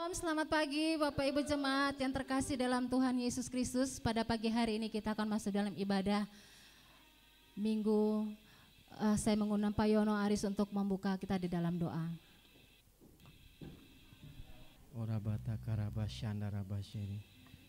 Selamat pagi Bapak Ibu Jemaat yang terkasih dalam Tuhan Yesus Kristus. Pada pagi hari ini kita akan masuk dalam ibadah minggu. Saya mengundang Pak Yono Aris untuk membuka kita di dalam doa.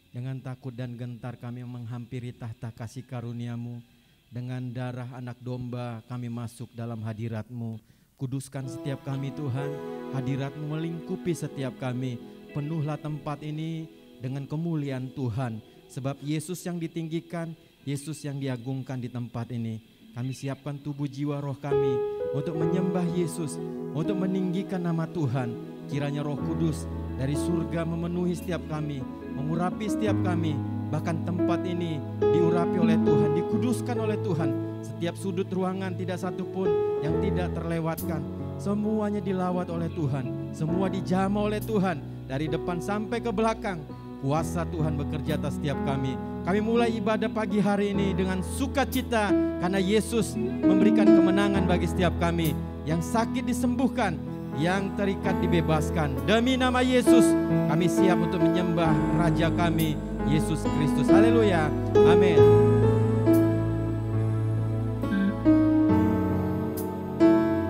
Dengan takut dan gentar kami menghampiri tahta kasih karunia-Mu. Dengan darah anak domba kami masuk dalam hadirat-Mu. Kuduskan setiap kami Tuhan, hadirat-Mu melingkupi setiap kami. Penuhlah tempat ini dengan kemuliaan Tuhan. Sebab Yesus yang ditinggikan, Yesus yang diagungkan di tempat ini. Kami siapkan tubuh jiwa roh kami untuk menyembah Yesus, untuk meninggikan nama Tuhan. Kiranya Roh Kudus dari surga memenuhi setiap kami, mengurapi setiap kami. Bahkan tempat ini diurapi oleh Tuhan, dikuduskan oleh Tuhan. Setiap sudut ruangan tidak satupun yang tidak terlewatkan. Semuanya dilawat oleh Tuhan, semua dijamah oleh Tuhan. Dari depan sampai ke belakang, kuasa Tuhan bekerja atas setiap kami. Kami mulai ibadah pagi hari ini dengan sukacita karena Yesus memberikan kemenangan bagi setiap kami. Yang sakit disembuhkan, yang terikat dibebaskan. Demi nama Yesus kami siap untuk menyembah Raja kami, Yesus Kristus. Haleluya, amin.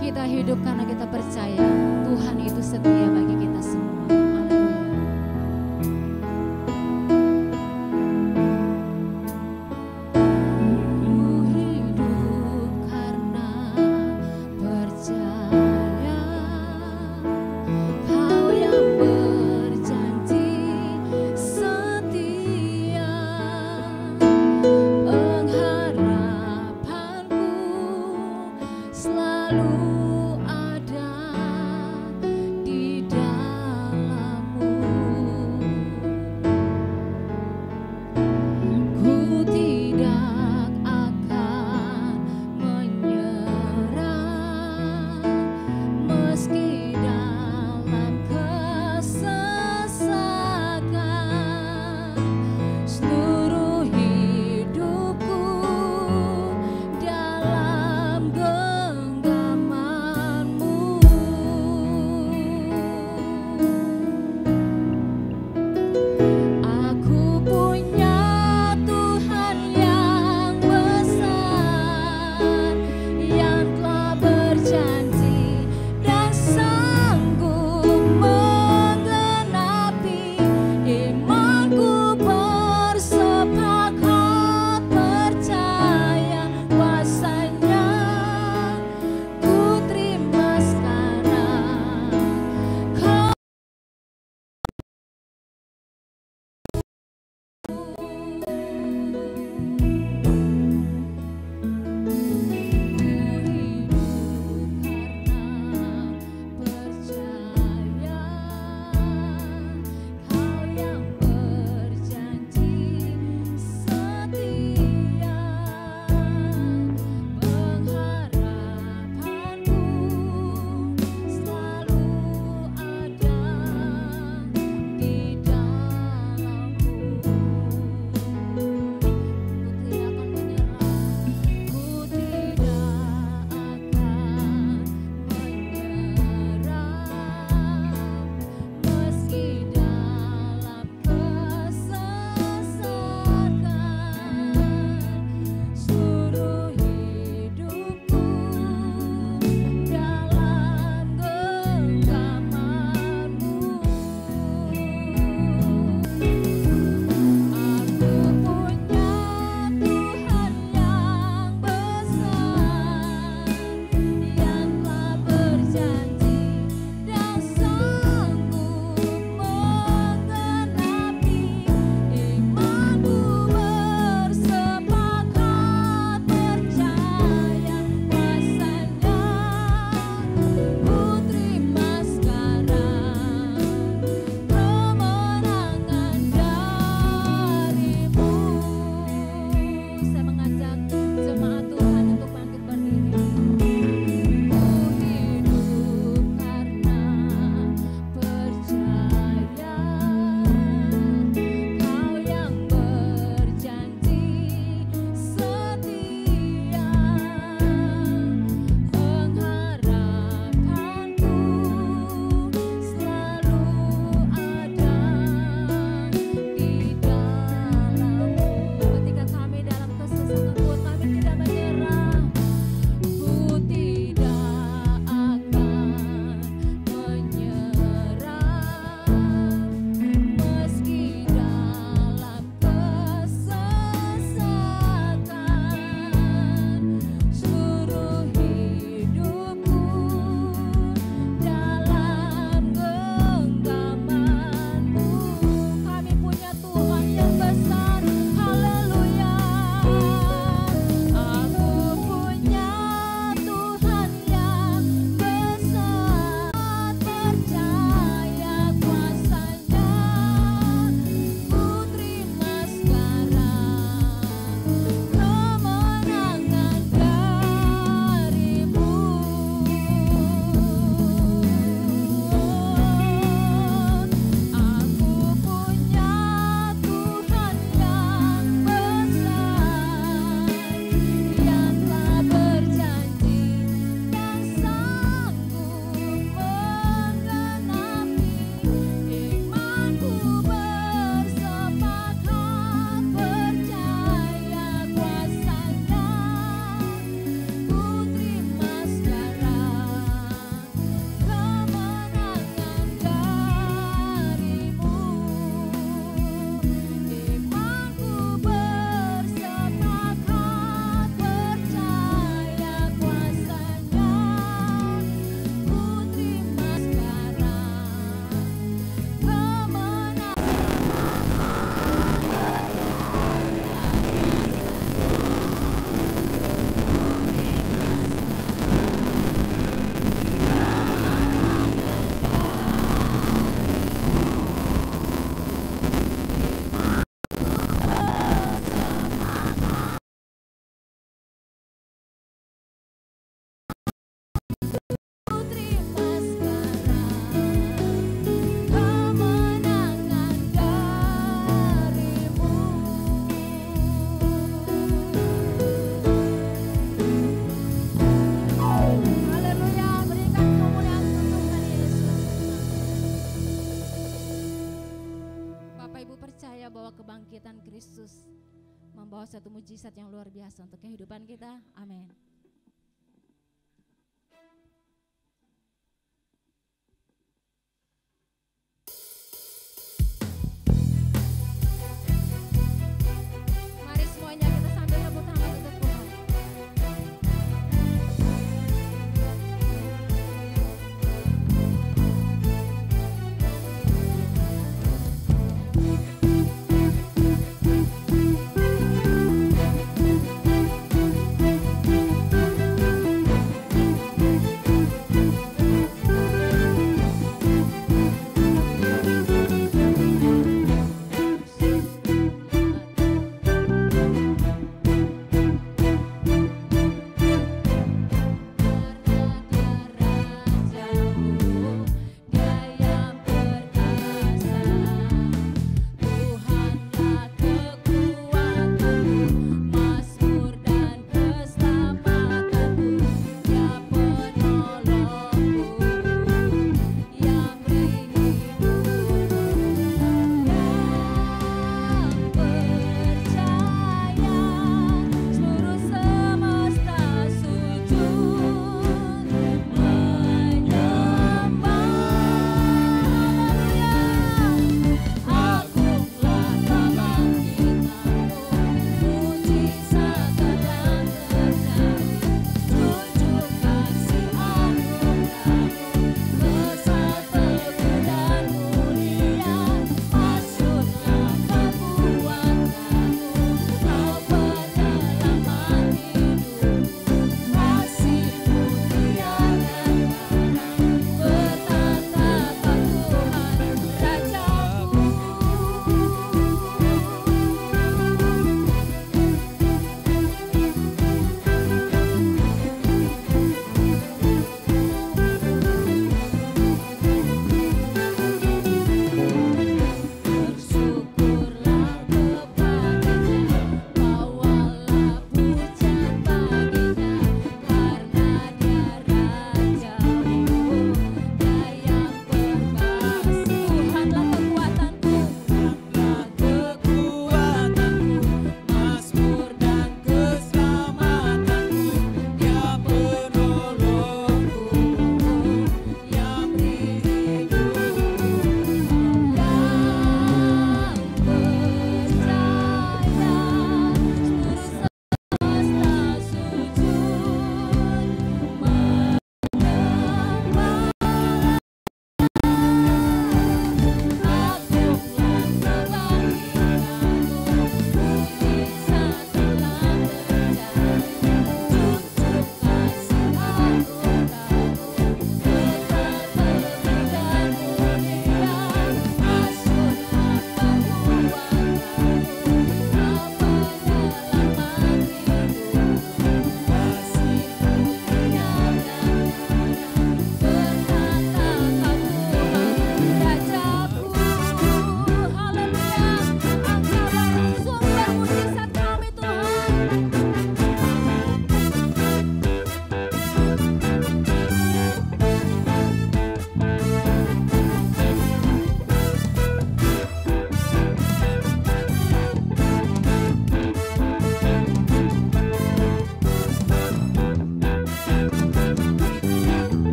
Kita hidup karena kita percaya Tuhan itu setia bagi kita semua. membawa kebangkitan Kristus, membawa satu mujizat yang luar biasa untuk kehidupan kita. Amin. Mari semuanya kita sambil tepuk tangan untuk Tuhan.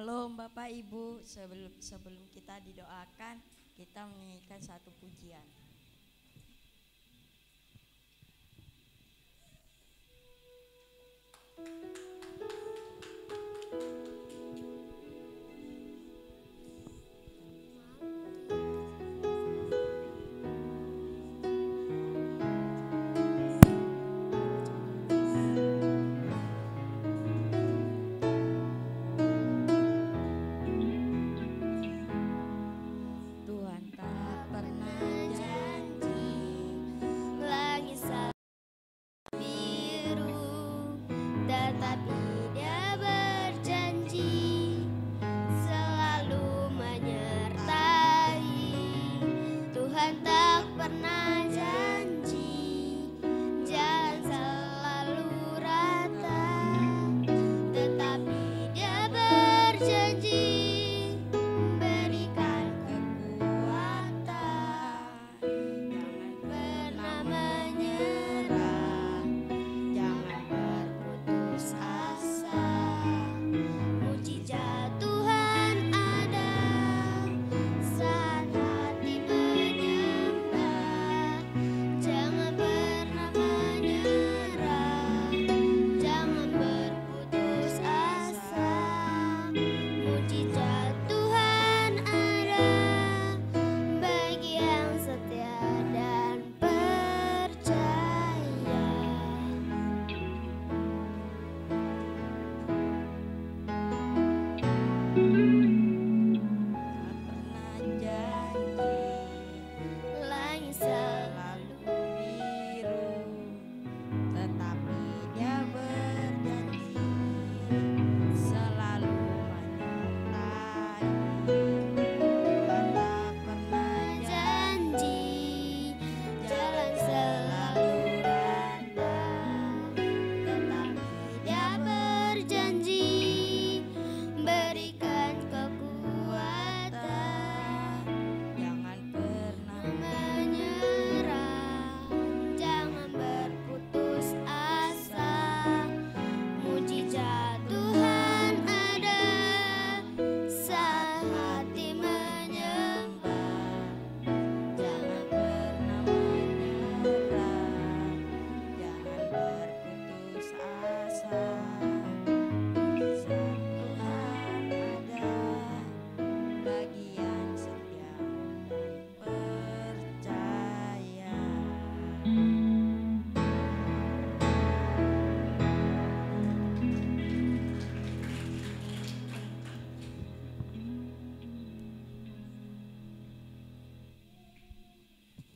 Shalom Bapak Ibu, sebelum kita didoakan, kita menyanyikan satu pujian.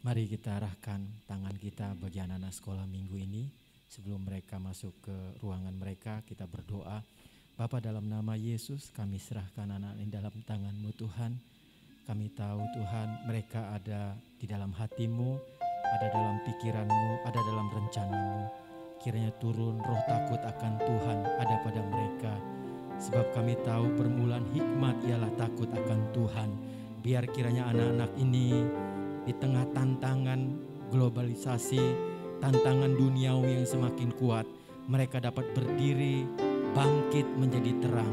Mari kita arahkan tangan kita bagi anak-anak sekolah minggu ini. Sebelum mereka masuk ke ruangan mereka, kita berdoa. Bapa, dalam nama Yesus kami serahkan anak-anak ini dalam tangan-Mu Tuhan. Kami tahu Tuhan mereka ada di dalam hati-Mu, ada dalam pikiran-Mu, ada dalam rencana-Mu. Kiranya turun roh takut akan Tuhan ada pada mereka. Sebab kami tahu permulaan hikmat ialah takut akan Tuhan. Biar kiranya anak-anak ini di tengah tantangan globalisasi, tantangan duniawi yang semakin kuat, mereka dapat berdiri, bangkit menjadi terang.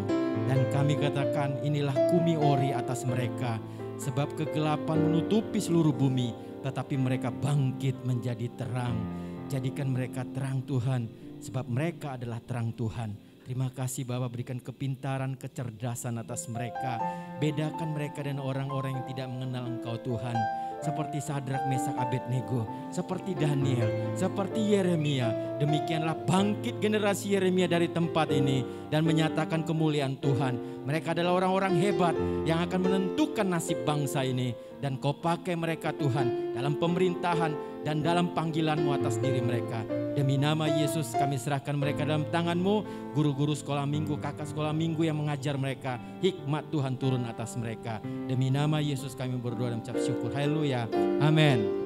Dan kami katakan inilah kumi ori atas mereka, sebab kegelapan menutupi seluruh bumi, tetapi mereka bangkit menjadi terang. Jadikan mereka terang Tuhan, sebab mereka adalah terang Tuhan. Terima kasih Bapa, berikan kepintaran, kecerdasan atas mereka. Bedakan mereka dan orang-orang yang tidak mengenal Engkau Tuhan. Seperti Sadrak, Mesak, Abednego, seperti Daniel, seperti Yeremia. Demikianlah bangkit generasi Yeremia dari tempat ini dan menyatakan kemuliaan Tuhan. Mereka adalah orang-orang hebat yang akan menentukan nasib bangsa ini. Dan Kau pakai mereka Tuhan dalam pemerintahan dan dalam panggilan-Mu atas diri mereka. Demi nama Yesus kami serahkan mereka dalam tangan-Mu. Guru-guru sekolah minggu, kakak sekolah minggu yang mengajar mereka, hikmat Tuhan turun atas mereka. Demi nama Yesus kami berdoa dan mengucap syukur. Haleluya. Amin.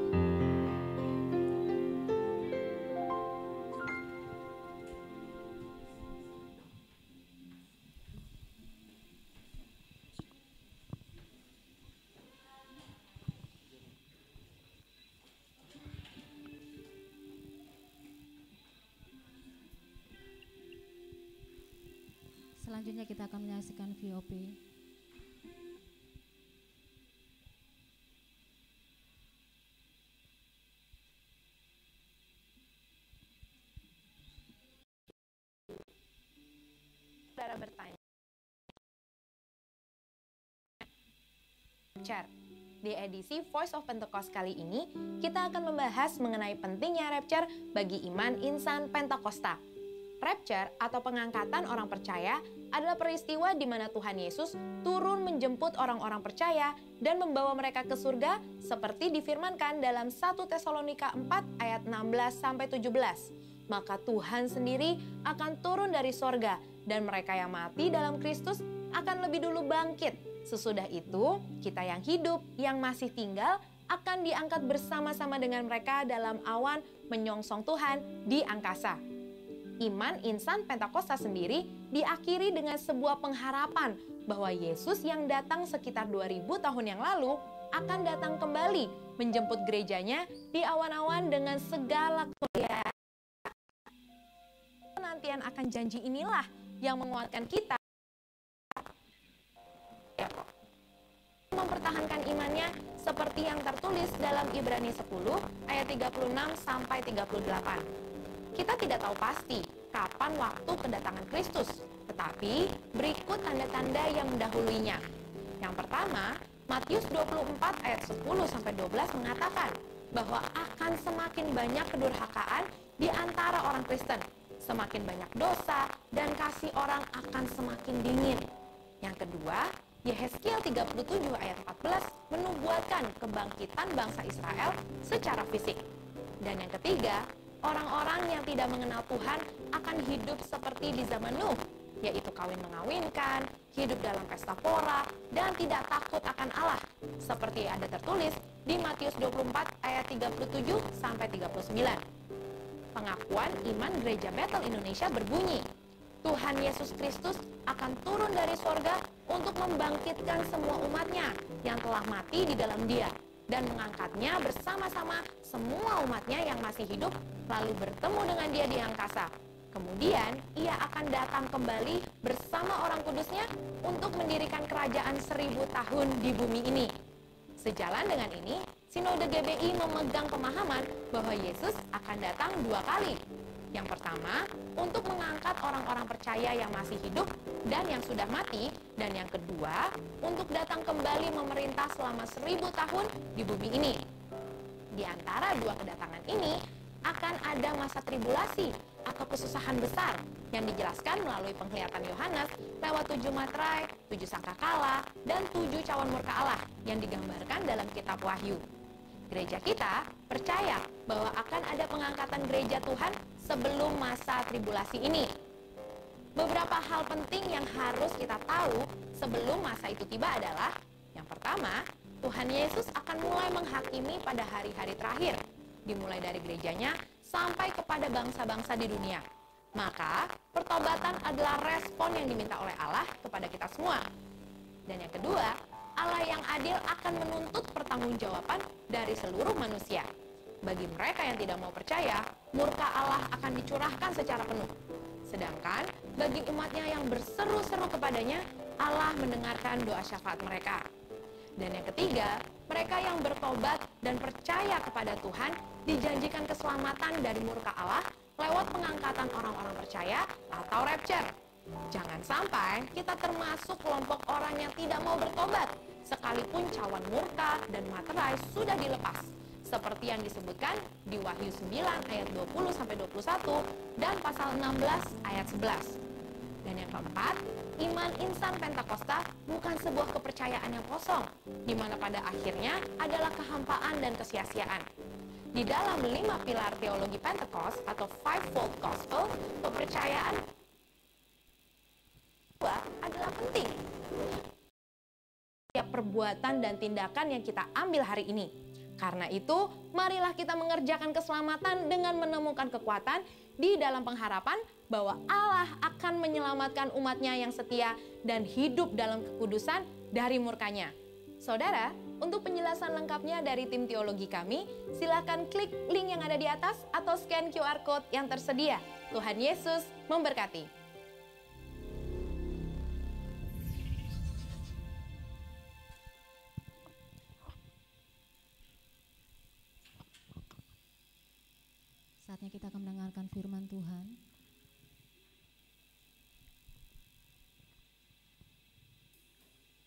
selanjutnya kita akan menyaksikan VOP. Saudara bertanya, di edisi Voice of Pentecost kali ini, kita akan membahas mengenai pentingnya rapture bagi iman insan Pentakosta. Rapture atau pengangkatan orang percaya adalah peristiwa di mana Tuhan Yesus turun menjemput orang-orang percaya dan membawa mereka ke surga seperti difirmankan dalam 1 Tesalonika 4 ayat 16-17. Maka Tuhan sendiri akan turun dari sorga dan mereka yang mati dalam Kristus akan lebih dulu bangkit. Sesudah itu, kita yang hidup, yang masih tinggal, akan diangkat bersama-sama dengan mereka dalam awan menyongsong Tuhan di angkasa. Iman insan Pentakosta sendiri diakhiri dengan sebuah pengharapan bahwa Yesus yang datang sekitar 2000 tahun yang lalu akan datang kembali menjemput gerejanya di awan-awan dengan segala kemuliaan. Penantian akan janji inilah yang menguatkan kita mempertahankan imannya seperti yang tertulis dalam Ibrani 10 ayat 36 sampai 38. Kita tidak tahu pasti kapan waktu kedatangan Kristus, tetapi berikut tanda-tanda yang mendahuluinya. Yang pertama, Matius 24 ayat 10 sampai 12 mengatakan bahwa akan semakin banyak kedurhakaan di antara orang Kristen, semakin banyak dosa dan kasih orang akan semakin dingin. Yang kedua, Yehezkiel 37 ayat 14 menubuatkan kebangkitan bangsa Israel secara fisik. Dan yang ketiga, orang-orang yang tidak mengenal Tuhan akan hidup seperti di zaman Nuh, yaitu kawin mengawinkan, hidup dalam pesta pora, dan tidak takut akan Allah, seperti ada tertulis di Matius 24 ayat 37 sampai 39. Pengakuan iman Gereja Bethel Indonesia berbunyi, Tuhan Yesus Kristus akan turun dari sorga untuk membangkitkan semua umatnya yang telah mati di dalam Dia dan mengangkatnya bersama-sama semua umatnya yang masih hidup lalu bertemu dengan Dia di angkasa. Kemudian Ia akan datang kembali bersama orang kudusnya untuk mendirikan kerajaan 1000 tahun di bumi ini. Sejalan dengan ini, Sinode GBI memegang pemahaman bahwa Yesus akan datang 2 kali. Yang pertama, untuk mengangkat orang-orang percaya yang masih hidup dan yang sudah mati. Dan yang kedua, untuk datang kembali memerintah selama 1000 tahun di bumi ini. Di antara dua kedatangan ini, akan ada masa tribulasi atau kesusahan besar yang dijelaskan melalui penglihatan Yohanes lewat 7 materai, 7 sangkakala, dan 7 cawan murka Allah yang digambarkan dalam kitab Wahyu. Gereja kita percaya bahwa akan ada pengangkatan gereja Tuhan sebelum masa tribulasi ini. Beberapa hal penting yang harus kita tahu sebelum masa itu tiba adalah, yang pertama, Tuhan Yesus akan mulai menghakimi pada hari-hari terakhir, dimulai dari gerejanya sampai kepada bangsa-bangsa di dunia. Maka, pertobatan adalah respon yang diminta oleh Allah kepada kita semua. Dan yang kedua, Allah yang adil akan menuntut pertanggungjawaban dari seluruh manusia. Bagi mereka yang tidak mau percaya, murka Allah akan dicurahkan secara penuh. Sedangkan bagi umatnya yang berseru-seru kepadanya, Allah mendengarkan doa syafaat mereka. Dan yang ketiga, mereka yang bertobat dan percaya kepada Tuhan dijanjikan keselamatan dari murka Allah lewat pengangkatan orang-orang percaya atau rapture. Jangan sampai kita termasuk kelompok orang yang tidak mau bertobat, sekalipun cawan murka dan materai sudah dilepas, seperti yang disebutkan di Wahyu 9 ayat 20-21 dan pasal 16 ayat 11. Dan yang keempat, iman insan Pentakosta bukan sebuah kepercayaan yang kosong, di mana pada akhirnya adalah kehampaan dan kesia-siaan. Di dalam 5 pilar teologi Pentecost atau Fivefold Gospel, kepercayaan adalah penting. Setiap perbuatan dan tindakan yang kita ambil hari ini. Karena itu, marilah kita mengerjakan keselamatan dengan menemukan kekuatan di dalam pengharapan bahwa Allah akan menyelamatkan umatnya yang setia dan hidup dalam kekudusan dari murkanya. Saudara, untuk penjelasan lengkapnya dari tim teologi kami, silakan klik link yang ada di atas atau scan QR Code yang tersedia. Tuhan Yesus memberkati. kita akan mendengarkan firman Tuhan.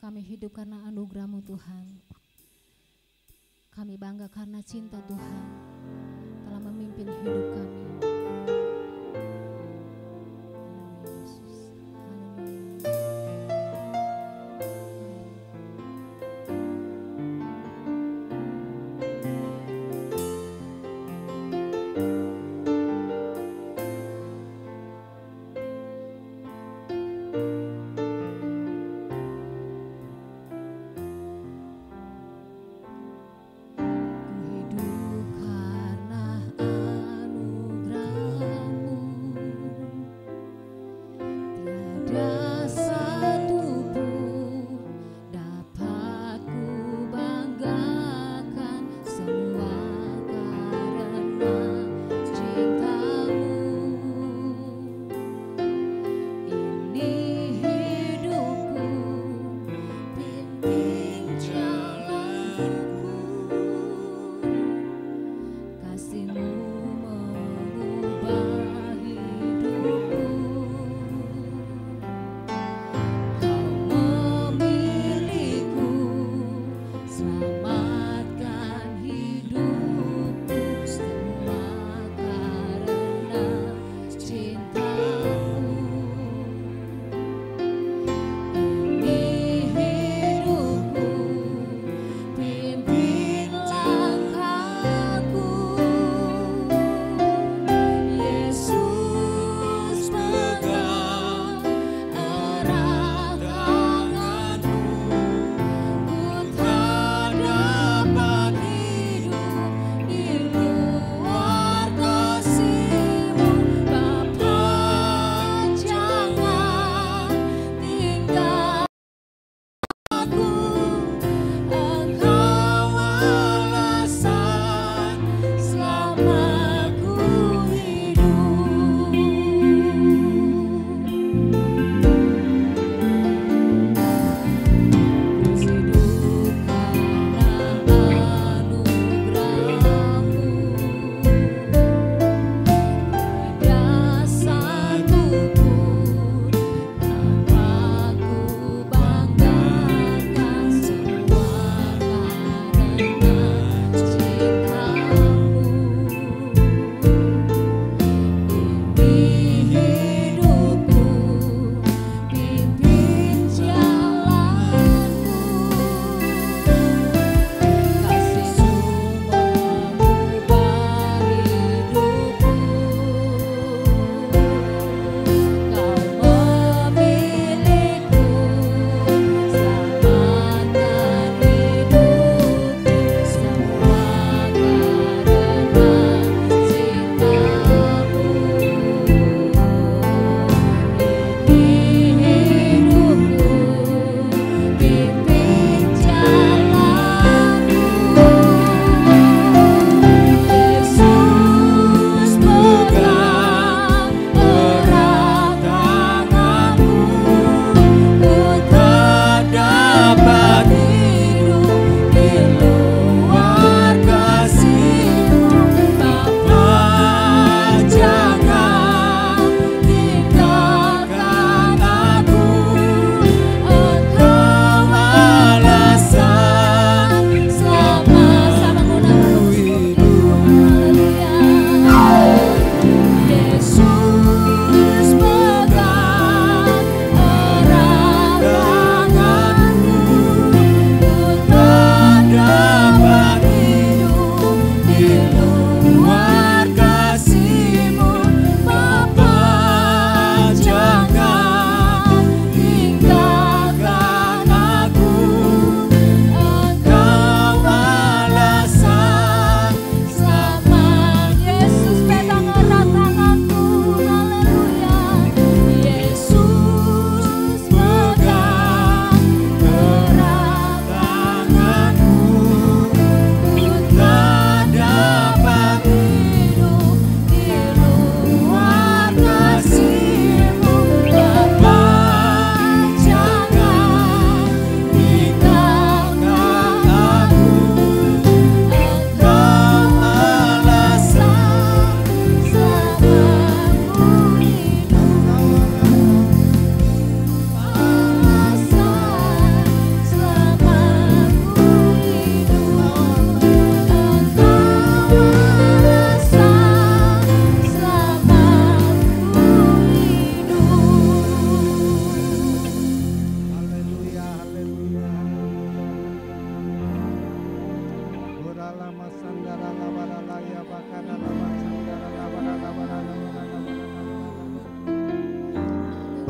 Kami hidup karena anugerah-Mu Tuhan. Kami bangga karena cinta Tuhan telah memimpin hidup kami. Hidup karena anugerah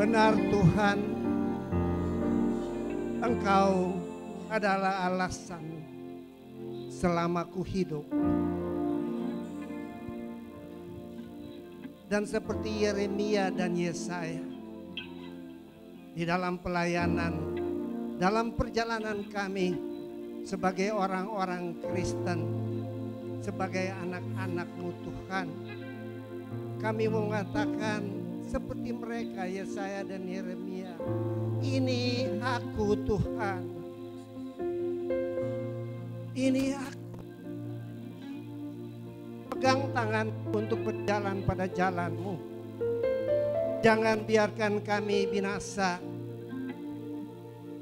Benar Tuhan, Engkau adalah alasan selama ku hidup. Dan seperti Yeremia dan Yesaya, di dalam pelayanan, dalam perjalanan kami sebagai orang-orang Kristen, sebagai anak-anak-Mu Tuhan, kami mengatakan seperti mereka Yesaya dan Yeremia, ini aku Tuhan, ini aku. Pegang tangan untuk berjalan pada jalan-Mu. Jangan biarkan kami binasa.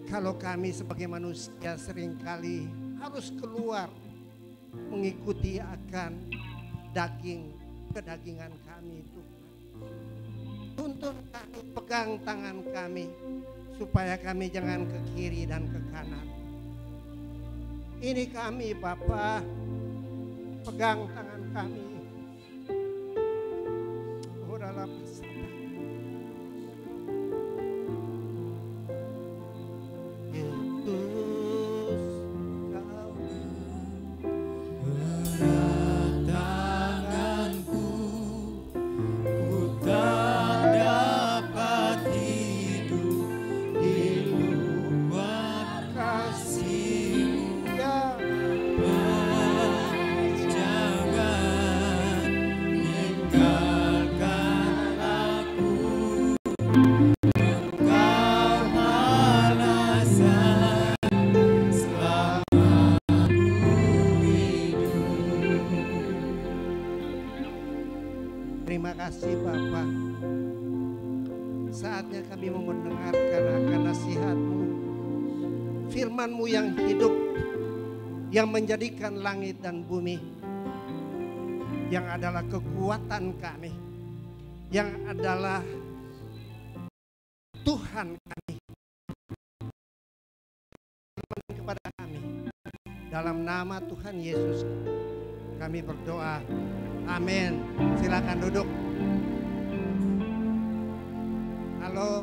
Kalau kami sebagai manusia seringkali harus keluar mengikuti akan kedagingan kami Tuhan. Tuntun kami, pegang tangan kami supaya kami jangan ke kiri dan ke kanan. Ini kami Bapa, pegang tangan kami. Uralah bersama. Yesus, Kau Berat tanganku, ku tak dapat hidup di luar kasih-Mu. ya Jangan tinggalkan aku, Engkau alasan selama ku hidup. Terima kasih Bapa. Saatnya kami mau mendengarkan akan nasihat-Mu, firman-Mu yang hidup, yang menjadikan langit dan bumi, yang adalah kekuatan kami, yang adalah Tuhan kami, kepada kami. Dalam nama Tuhan Yesus kami berdoa. Amin. Silakan duduk. Halo,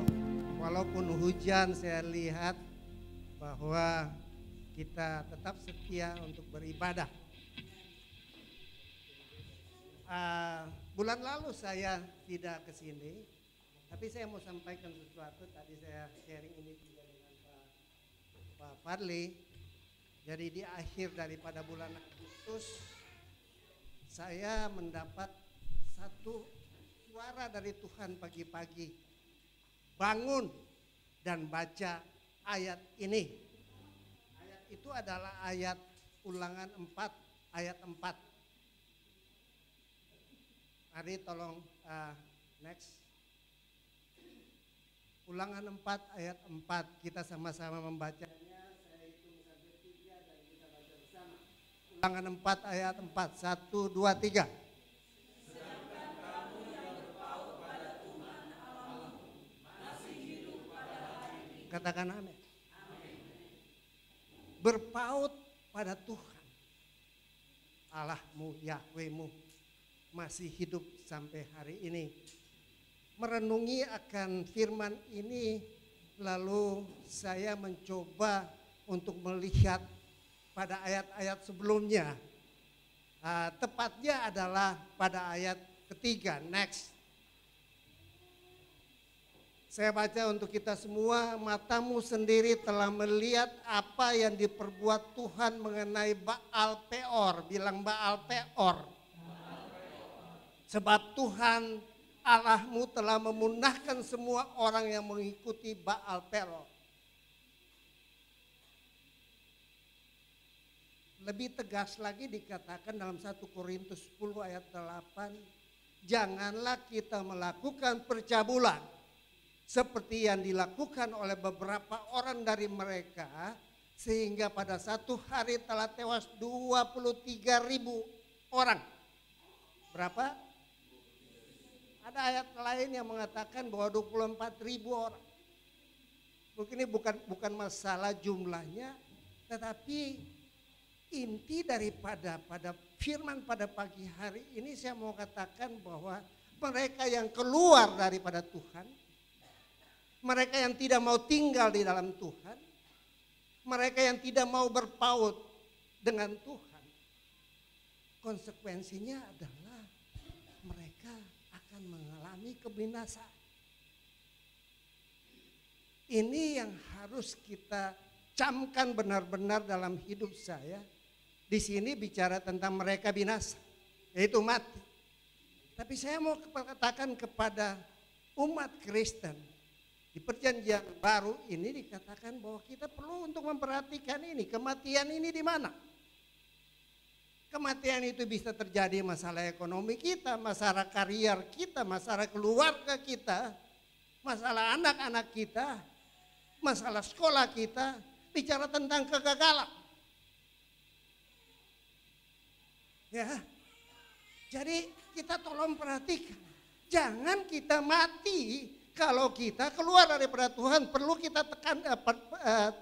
walaupun hujan saya lihat bahwa kita tetap setia untuk beribadah. Bulan lalu saya tidak ke sini, tapi saya mau sampaikan sesuatu. Tadi saya sharing ini juga dengan Pak Fadli. Jadi di akhir daripada bulan Agustus, saya mendapat satu suara dari Tuhan pagi-pagi. Bangun dan baca ayat ini. Ayat itu adalah ayat Ulangan 4 ayat 4. Mari tolong next. Ulangan 4 ayat 4, kita sama-sama membacanya. Saya hitung sampai 3 dan kita baca bersama. Ulangan 4 ayat 4, 1, 2, 3. Katakan amin. Berpaut pada Tuhan Allahmu, Yahwehmu, masih hidup sampai hari ini. Merenungi akan firman ini, lalu saya mencoba untuk melihat pada ayat-ayat sebelumnya. Tepatnya adalah pada ayat ketiga, next. Saya baca untuk kita semua, matamu sendiri telah melihat apa yang diperbuat Tuhan mengenai Baal Peor. Bilang Baal Peor. Sebab Tuhan Allahmu telah memunahkan semua orang yang mengikuti Baal Peor. Lebih tegas lagi dikatakan dalam 1 Korintus 10 ayat 8. Janganlah kita melakukan percabulan seperti yang dilakukan oleh beberapa orang dari mereka, sehingga pada satu hari telah tewas 23.000 orang. Berapa? Ada ayat lain yang mengatakan bahwa 24.000 orang. Mungkin ini bukan masalah jumlahnya, tetapi inti daripada pada firman pada pagi hari ini saya mau katakan bahwa mereka yang keluar daripada Tuhan, mereka yang tidak mau tinggal di dalam Tuhan, mereka yang tidak mau berpaut dengan Tuhan, konsekuensinya adalah mereka akan mengalami kebinasaan. Ini yang harus kita camkan benar-benar dalam hidup saya. Di sini bicara tentang mereka binasa, yaitu mati. Tapi saya mau katakan kepada umat Kristen, di perjanjian baru ini dikatakan bahwa kita perlu untuk memperhatikan ini, kematian ini di mana. Kematian itu bisa terjadi masalah ekonomi kita, masalah karier kita, masalah keluarga kita, masalah anak-anak kita, masalah sekolah kita, bicara tentang kegagalan. Ya. Jadi kita tolong perhatikan, jangan kita mati kalau kita keluar daripada Tuhan. Perlu kita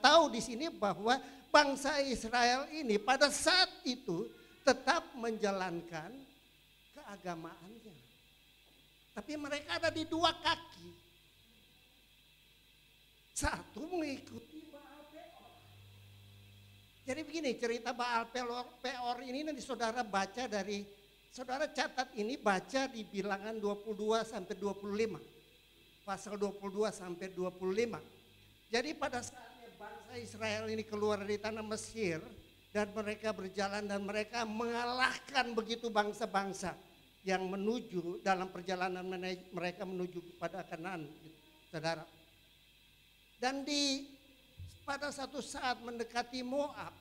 tahu di sini bahwa bangsa Israel ini pada saat itu tetap menjalankan keagamaannya. Tapi mereka ada di dua kaki. Satu mengikuti Baal Peor. Jadi begini cerita Baal Peor ini nanti saudara baca saudara catat ini, baca di Bilangan 22 sampai 25. Pasal 22 sampai 25. Jadi pada saatnya bangsa Israel ini keluar dari tanah Mesir dan mereka berjalan dan mereka mengalahkan begitu bangsa-bangsa yang menuju dalam perjalanan mereka menuju kepada Kanaan, saudara. Dan pada satu saat mendekati Moab,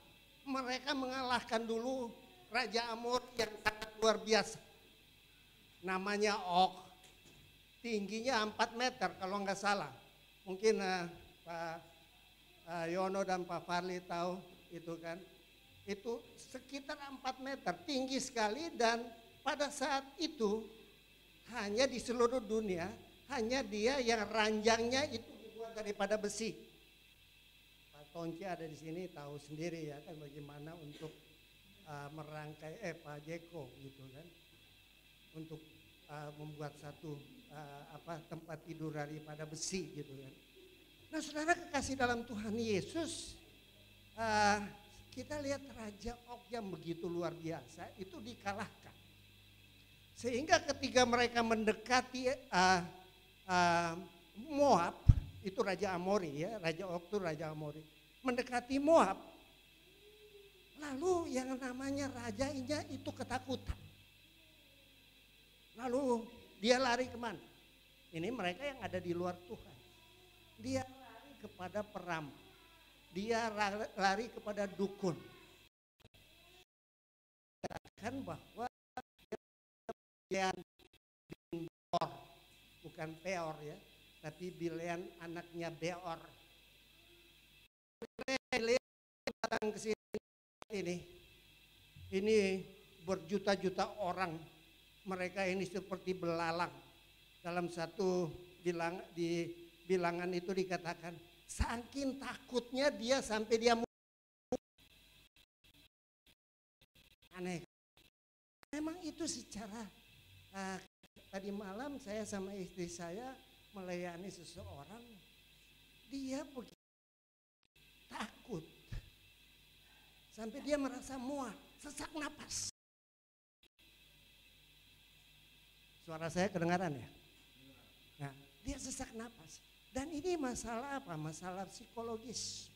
mereka mengalahkan dulu Raja Amor yang sangat luar biasa. Namanya Og. Tingginya 4 meter kalau nggak salah. Mungkin Pak Yono dan Pak Farli tahu itu kan. Itu sekitar 4 meter, tinggi sekali, dan pada saat itu hanya di seluruh dunia, hanya dia yang ranjangnya itu dibuat daripada besi. Pak Tonci ada di sini tahu sendiri ya kan bagaimana untuk merangkai Pak Jeko gitu kan. Untuk membuat satu tempat tidur daripada besi gitu kan. Nah saudara kekasih dalam Tuhan Yesus, kita lihat Raja Og yang begitu luar biasa itu dikalahkan. Sehingga ketika mereka mendekati Moab, itu Raja Amori ya, Raja Og itu Raja Amori. Mendekati Moab, lalu yang namanya rajanya itu ketakutan. Lalu dia lari kemana? Ini mereka yang ada di luar Tuhan. Dia lari kepada peramal. Dia lari kepada dukun. Katakan bahwa Bileam bin Beor, bukan Peor ya, tapi Bileam anaknya Beor. Bileam datang ke sini. Ini berjuta-juta orang. Mereka ini seperti belalang. Dalam satu bilangan itu dikatakan, saking takutnya dia sampai dia aneh. Memang itu secara tadi malam saya sama istri saya melayani seseorang, dia begitu takut sampai dia merasa muak, sesak napas. Suara saya kedengaran ya? Nah, dia sesak napas. Dan ini masalah apa? Masalah psikologis.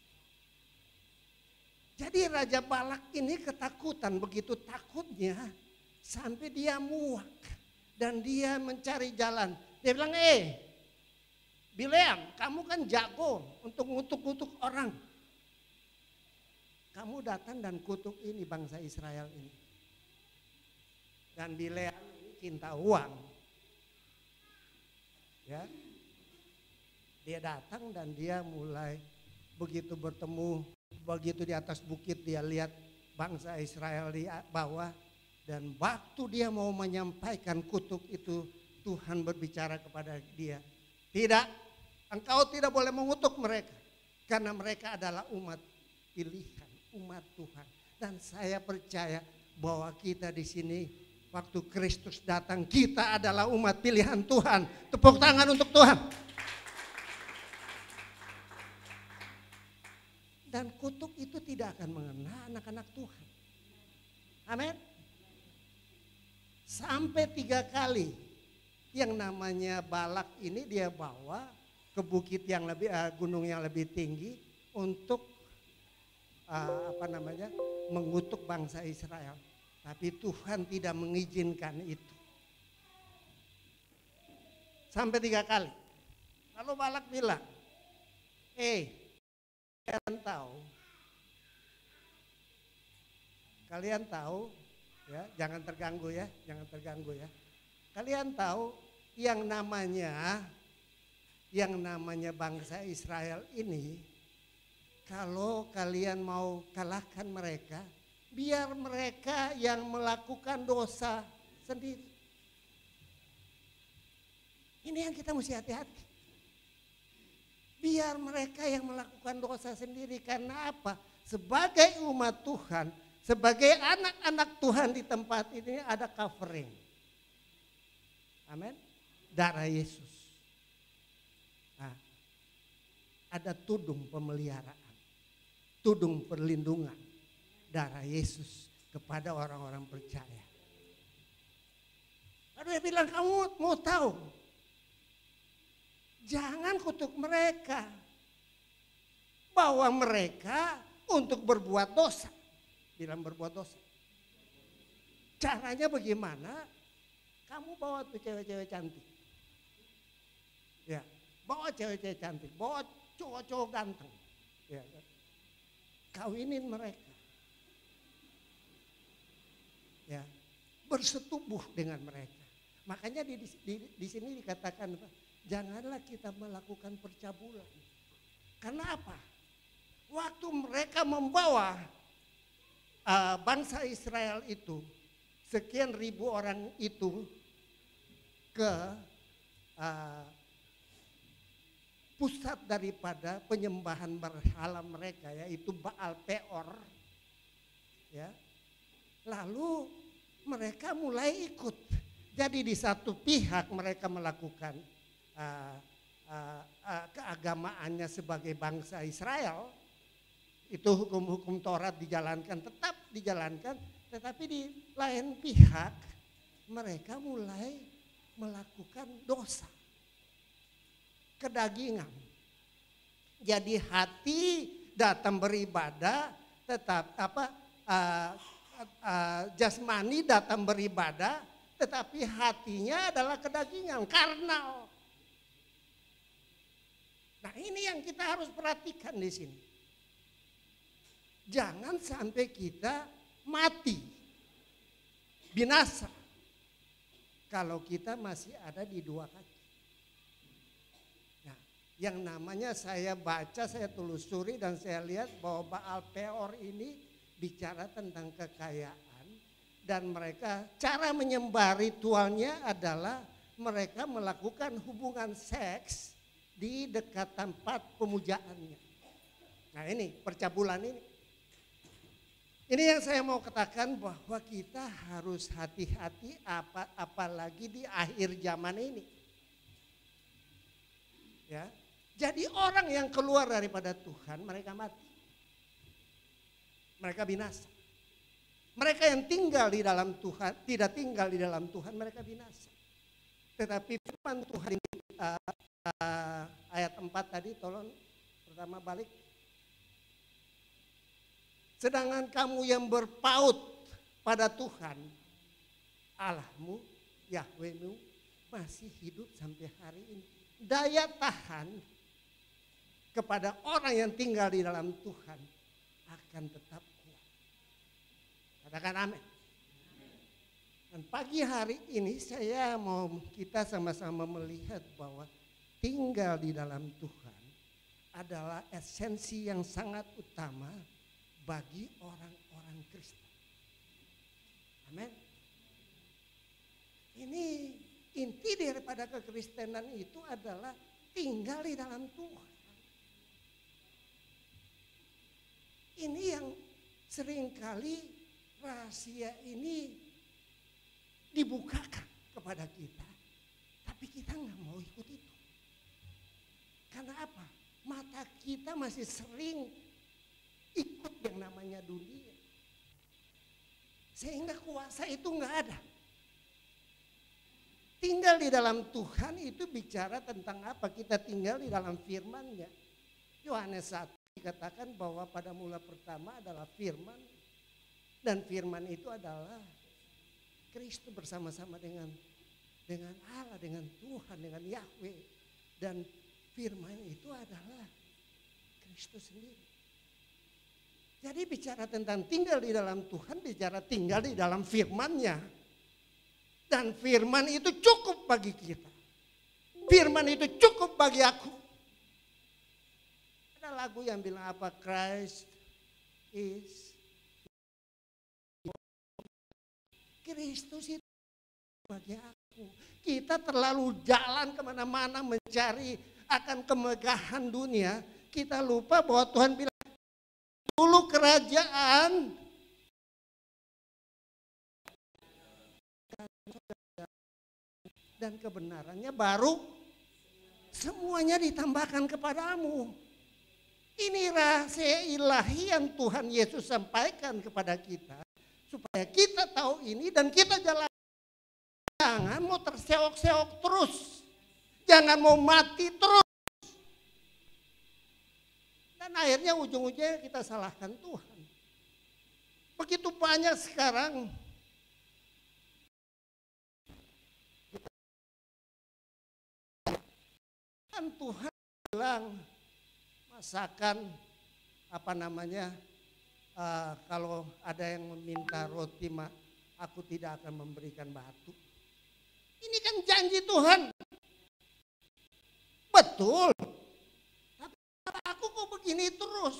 Jadi Raja Balak ini ketakutan, begitu takutnya sampai dia muak. Dan dia mencari jalan. Dia bilang, Bileam, kamu kan jago untuk ngutuk-ngutuk orang. Kamu datang dan kutuk ini bangsa Israel ini. Dan Bileam cinta uang, ya, dia datang dan dia mulai begitu bertemu, begitu di atas bukit dia lihat bangsa Israel di bawah, dan waktu dia mau menyampaikan kutuk itu Tuhan berbicara kepada dia, tidak, engkau tidak boleh mengutuk mereka karena mereka adalah umat pilihan, umat Tuhan. Dan saya percaya bahwa kita di sini waktu Kristus datang, kita adalah umat pilihan Tuhan. Tepuk tangan untuk Tuhan. Dan kutuk itu tidak akan mengena anak-anak Tuhan. Amin. Sampai 3 kali yang namanya Balak ini dia bawa ke bukit yang lebih gunung yang lebih tinggi untuk mengutuk bangsa Israel. Tapi Tuhan tidak mengizinkan itu. Sampai 3 kali. Lalu Balak bilang, kalian tahu ya, jangan terganggu ya. Kalian tahu yang namanya bangsa Israel ini, kalau kalian mau kalahkan mereka, biar mereka yang melakukan dosa sendiri. Ini yang kita mesti hati-hati. Biar mereka yang melakukan dosa sendiri. Karena apa? Sebagai umat Tuhan, sebagai anak-anak Tuhan di tempat ini ada covering. Amin. Darah Yesus. Nah, ada tudung pemeliharaan. Tudung perlindungan. Darah Yesus kepada orang-orang percaya. Lalu dia bilang, kamu mau tahu? Jangan kutuk mereka. Bahwa mereka untuk berbuat dosa. Bilang berbuat dosa. Caranya bagaimana? Kamu bawa tuh cewek-cewek cantik. Ya, bawa cewek-cewek cantik, bawa cowok-cowok ganteng. Ya, kawinin mereka. Ya, bersetubuh dengan mereka. Makanya di sini dikatakan, janganlah kita melakukan percabulan. Karena apa? Waktu mereka membawa bangsa Israel itu, sekian ribu orang itu ke pusat daripada penyembahan berhala mereka, yaitu Baal Peor. Ya. Lalu mereka mulai ikut. Jadi di satu pihak mereka melakukan keagamaannya sebagai bangsa Israel, itu hukum-hukum Taurat dijalankan, tetap dijalankan, tetapi di lain pihak mereka mulai melakukan dosa, kedagingan. Jadi hati datang beribadah, tetap jasmani datang beribadah, tetapi hatinya adalah kedagingan, karnal. Nah, ini yang kita harus perhatikan di sini. Jangan sampai kita mati, binasa, kalau kita masih ada di 2 kaki. Nah, yang namanya saya baca, saya telusuri dan saya lihat bahwa Baal Peor ini bicara tentang kekayaan, dan mereka cara menyembah ritualnya adalah mereka melakukan hubungan seks di dekat tempat pemujaannya. Nah, ini percabulan ini. Ini yang saya mau katakan, bahwa kita harus hati-hati apalagi di akhir zaman ini. Ya. Jadi orang yang keluar daripada Tuhan mereka mati. Mereka binasa. Mereka yang tinggal di dalam Tuhan, tidak tinggal di dalam Tuhan, mereka binasa. Tetapi firman Tuhan ini ayat 4 tadi, tolong pertama balik. Sedangkan kamu yang berpaut pada Tuhan Allahmu, Yahwehmu, masih hidup sampai hari ini. Daya tahan kepada orang yang tinggal di dalam Tuhan akan tetap kuat. Katakan amin. Dan pagi hari ini saya mau kita sama-sama melihat bahwa tinggal di dalam Tuhan adalah esensi yang sangat utama bagi orang-orang Kristen. Amin. Ini inti daripada kekristenan itu adalah tinggal di dalam Tuhan. Ini yang seringkali rahasia ini dibukakan kepada kita, tapi kita nggak mau ikut itu. Karena apa? Mata kita masih sering ikut yang namanya dunia. Sehingga kuasa itu nggak ada. Tinggal di dalam Tuhan itu bicara tentang apa? Kita tinggal di dalam firman-Nya. Yohanes 1 dikatakan bahwa pada mula pertama adalah firman. Dan firman itu adalah Kristus bersama-sama dengan Allah, dengan Tuhan, dengan Yahweh. Dan firman itu adalah Kristus sendiri. Jadi bicara tentang tinggal di dalam Tuhan, bicara tinggal di dalam firman-Nya. Dan firman itu cukup bagi kita. Firman itu cukup bagi aku. Ada lagu yang bilang apa? Christ is. Kristus itu bagi aku. Kita terlalu jalan kemana-mana mencari akan kemegahan dunia. Kita lupa bahwa Tuhan bilang dulu kerajaan dan kebenarannya baru semuanya ditambahkan kepadamu. Ini rahasia ilahi yang Tuhan Yesus sampaikan kepada kita. Supaya kita tahu ini dan kita jalan. Jangan mau terseok-seok terus. Jangan mau mati terus. Dan akhirnya ujung-ujungnya kita salahkan Tuhan. Begitu banyak sekarang Tuhan bilang masakan kalau ada yang meminta roti aku tidak akan memberikan batu. Ini kan janji Tuhan. Betul. Tapi aku kok begini terus.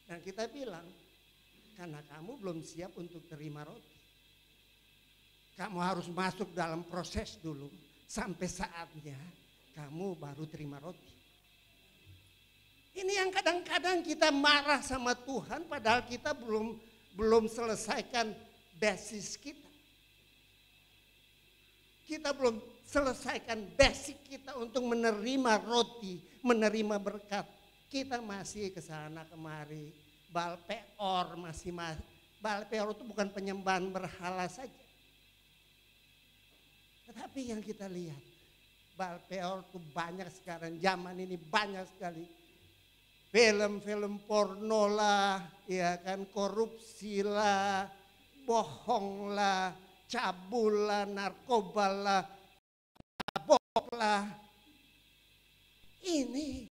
Dan kita bilang karena kamu belum siap untuk terima roti. Kamu harus masuk dalam proses dulu sampai saatnya kamu baru terima roti. Ini yang kadang-kadang kita marah sama Tuhan padahal kita belum selesaikan basis kita. Kita belum selesaikan basic kita untuk menerima roti, menerima berkat. Kita masih ke sana kemari. Baal Peor Baal Peor itu bukan penyembahan berhala saja. Tetapi yang kita lihat Baal Peor itu banyak sekarang, zaman ini banyak sekali. Film-film porno lah, ya kan, korupsi lah, bohong lah, cabul lah, narkoba lah, mabok lah. Ini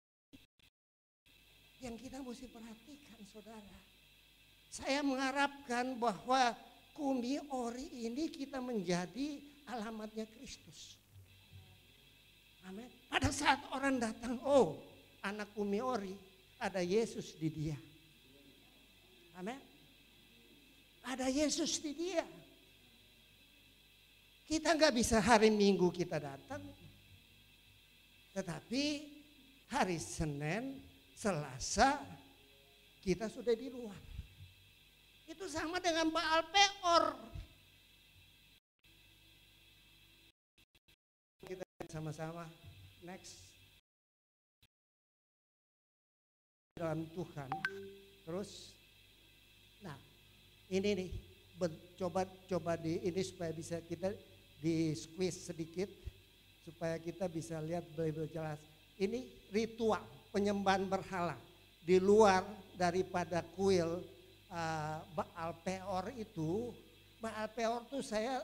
yang kita mesti perhatikan, saudara. Saya mengharapkan bahwa Kumi Ori ini kita menjadi alamatnya Kristus. Amin. Pada saat orang datang, oh anak Kumi Ori, ada Yesus di dia. Amin. Ada Yesus di dia. Kita nggak bisa hari Minggu kita datang. Tetapi hari Senin, Selasa kita sudah di luar. Itu sama dengan Baal Peor. Kita sama-sama next dalam Tuhan. Terus nah ini nih coba di ini supaya bisa kita di squeeze sedikit supaya kita bisa lihat lebih jelas. Ini ritual penyembahan berhala di luar daripada kuil Baal Peor itu. Baal Peor tuh saya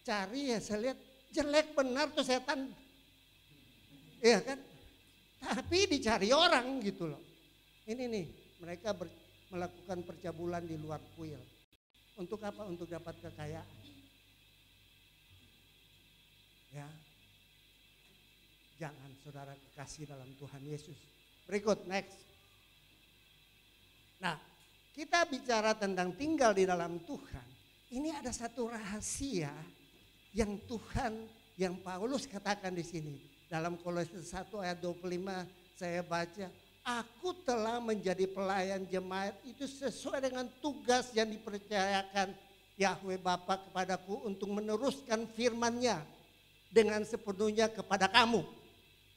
cari ya, saya lihat jelek benar tuh setan. Iya kan? Tapi dicari orang gitu loh. Ini nih mereka melakukan percabulan di luar kuil. Untuk apa? Untuk dapat kekayaan. Ya. Jangan saudara kekasih dalam Tuhan Yesus. Berikut next. Nah, kita bicara tentang tinggal di dalam Tuhan. Ini ada satu rahasia yang Tuhan, yang Paulus katakan di sini. Dalam Kolose 1 ayat 25 saya baca, aku telah menjadi pelayan jemaat itu sesuai dengan tugas yang dipercayakan Yahweh Bapa kepadaku untuk meneruskan firman-Nya dengan sepenuhnya kepada kamu,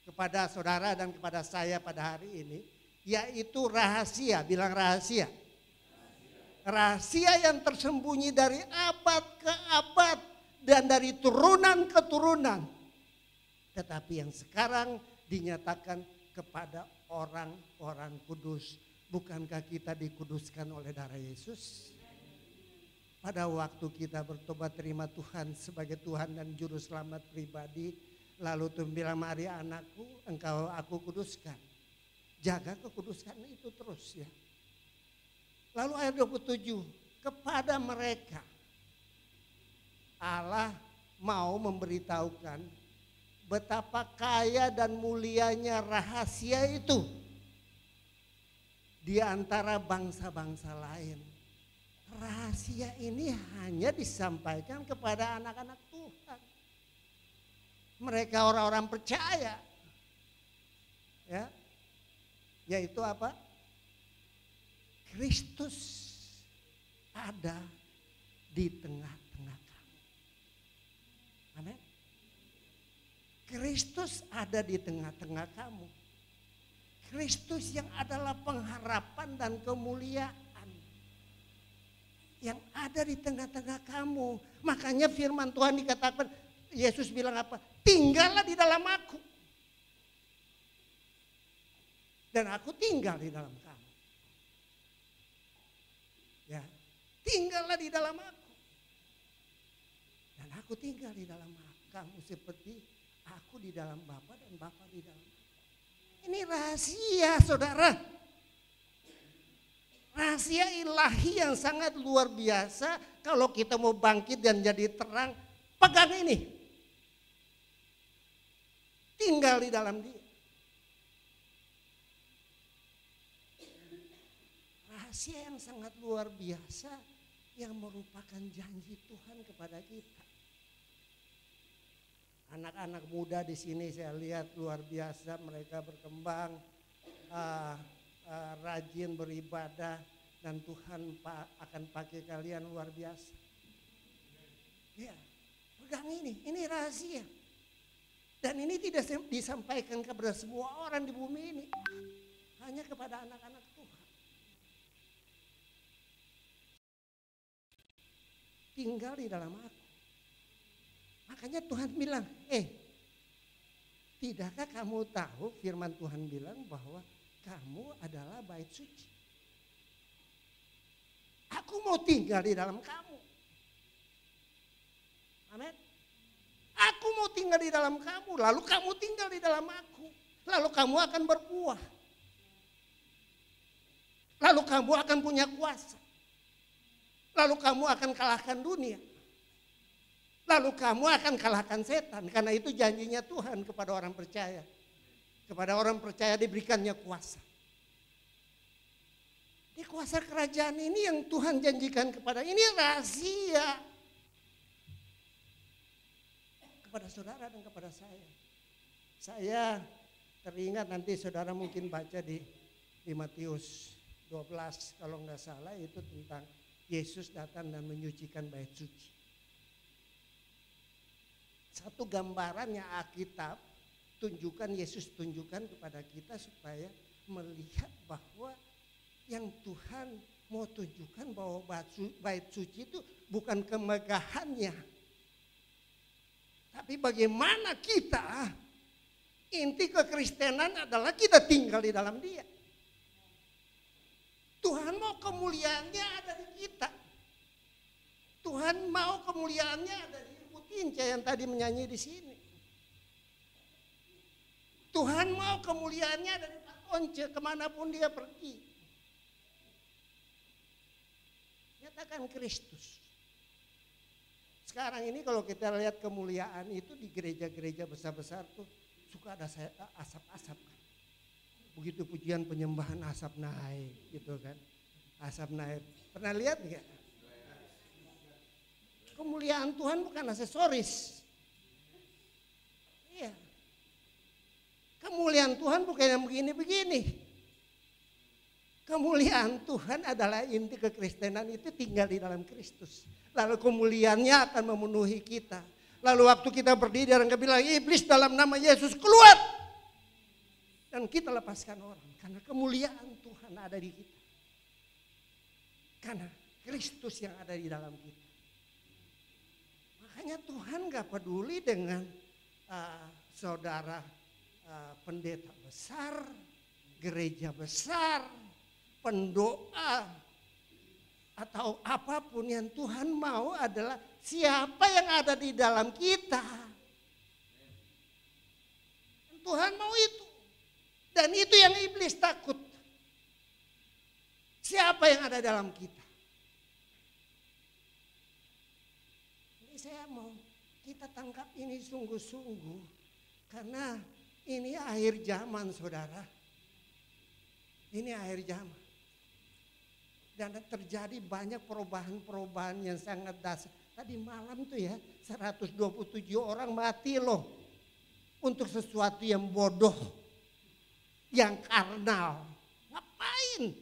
kepada saudara dan kepada saya pada hari ini. yaitu rahasia, bilang rahasia. Rahasia yang tersembunyi dari abad ke abad dan dari turunan ke turunan. Tetapi yang sekarang dinyatakan kepada orang-orang kudus. Bukankah kita dikuduskan oleh darah Yesus? Pada waktu kita bertobat terima Tuhan sebagai Tuhan dan Juru Selamat pribadi. Lalu Tuhan bilang, mari anakku, engkau aku kuduskan. Jaga kekudusan itu terus ya. Lalu ayat 27, kepada mereka Allah mau memberitahukan betapa kaya dan mulianya rahasia itu di antara bangsa-bangsa lain. Rahasia ini hanya disampaikan kepada anak-anak Tuhan. Mereka orang-orang percaya. Ya. Yaitu apa? Kristus ada di tengah-tengah kamu. Amin. Kristus ada di tengah-tengah kamu. Kristus yang adalah pengharapan dan kemuliaan yang ada di tengah-tengah kamu. Makanya firman Tuhan dikatakan, Yesus bilang apa? Tinggallah di dalam aku. Dan aku tinggal di dalam kamu. Ya, tinggallah di dalam aku. Dan aku tinggal di dalam kamu seperti aku di dalam Bapa dan Bapa di dalam aku. Ini rahasia, saudara. Rahasia ilahi yang sangat luar biasa. Kalau kita mau bangkit dan jadi terang, pegang ini. Tinggal di dalam dia. Rahasia yang sangat luar biasa yang merupakan janji Tuhan kepada kita. Anak-anak muda di sini saya lihat luar biasa, mereka berkembang, rajin beribadah dan Tuhan akan pakai kalian luar biasa. Ya, pegang ini rahasia. Dan ini tidak disampaikan kepada semua orang di bumi ini, hanya kepada anak-anak Tuhan. Tinggal di dalam aku. Makanya Tuhan bilang, tidakkah kamu tahu firman Tuhan bilang bahwa kamu adalah bait suci. Aku mau tinggal di dalam kamu. Amin. Aku mau tinggal di dalam kamu, lalu kamu tinggal di dalam aku. Lalu kamu akan berbuah. Lalu kamu akan punya kuasa. Lalu kamu akan kalahkan dunia. Lalu kamu akan kalahkan setan. Karena itu janjinya Tuhan kepada orang percaya. Kepada orang percaya diberikannya kuasa. Di kuasa kerajaan ini yang Tuhan janjikan kepada, ini rahasia. Kepada saudara dan kepada saya. Saya teringat nanti saudara mungkin baca di Matius 12 kalau nggak salah, itu tentang Yesus datang dan menyucikan bait suci. Satu gambaran yang Alkitab tunjukkan, Yesus tunjukkan kepada kita supaya melihat bahwa yang Tuhan mau tunjukkan bahwa bait suci itu bukan kemegahannya. Tapi bagaimana kita, inti kekristenan adalah kita tinggal di dalam dia. Tuhan mau kemuliaannya ada di kita. Tuhan mau kemuliaannya ada di Ibu Tinca yang tadi menyanyi di sini. Tuhan mau kemuliaannya ada di Pak Once kemanapun dia pergi. Nyatakan Kristus. Sekarang ini kalau kita lihat kemuliaan itu di gereja-gereja besar-besar tuh suka ada asap-asap. Begitu pujian penyembahan asap naik gitu kan. Asap naik. Pernah lihat enggak? Kemuliaan Tuhan bukan aksesoris. Iya. Kemuliaan Tuhan bukan yang begini-begini. Kemuliaan Tuhan adalah inti kekristenan itu tinggal di dalam Kristus. Lalu kemuliaannya akan memenuhi kita. Lalu waktu kita berdiri orang bilang, iblis dalam nama Yesus keluar. Dan kita lepaskan orang karena kemuliaan Tuhan ada di kita. Karena Kristus yang ada di dalam kita. Makanya Tuhan gak peduli dengan saudara pendeta besar, gereja besar, pendoa, atau apapun. Yang Tuhan mau adalah siapa yang ada di dalam kita. Tuhan mau itu. Dan itu yang iblis takut. Siapa yang ada dalam kita? Ini saya mau kita tangkap ini sungguh-sungguh. Karena ini akhir zaman, saudara. Ini akhir zaman. Dan terjadi banyak perubahan-perubahan yang sangat dasar. Tadi malam tuh ya 127 orang mati loh. Untuk sesuatu yang bodoh. Yang karnal. Ngapain?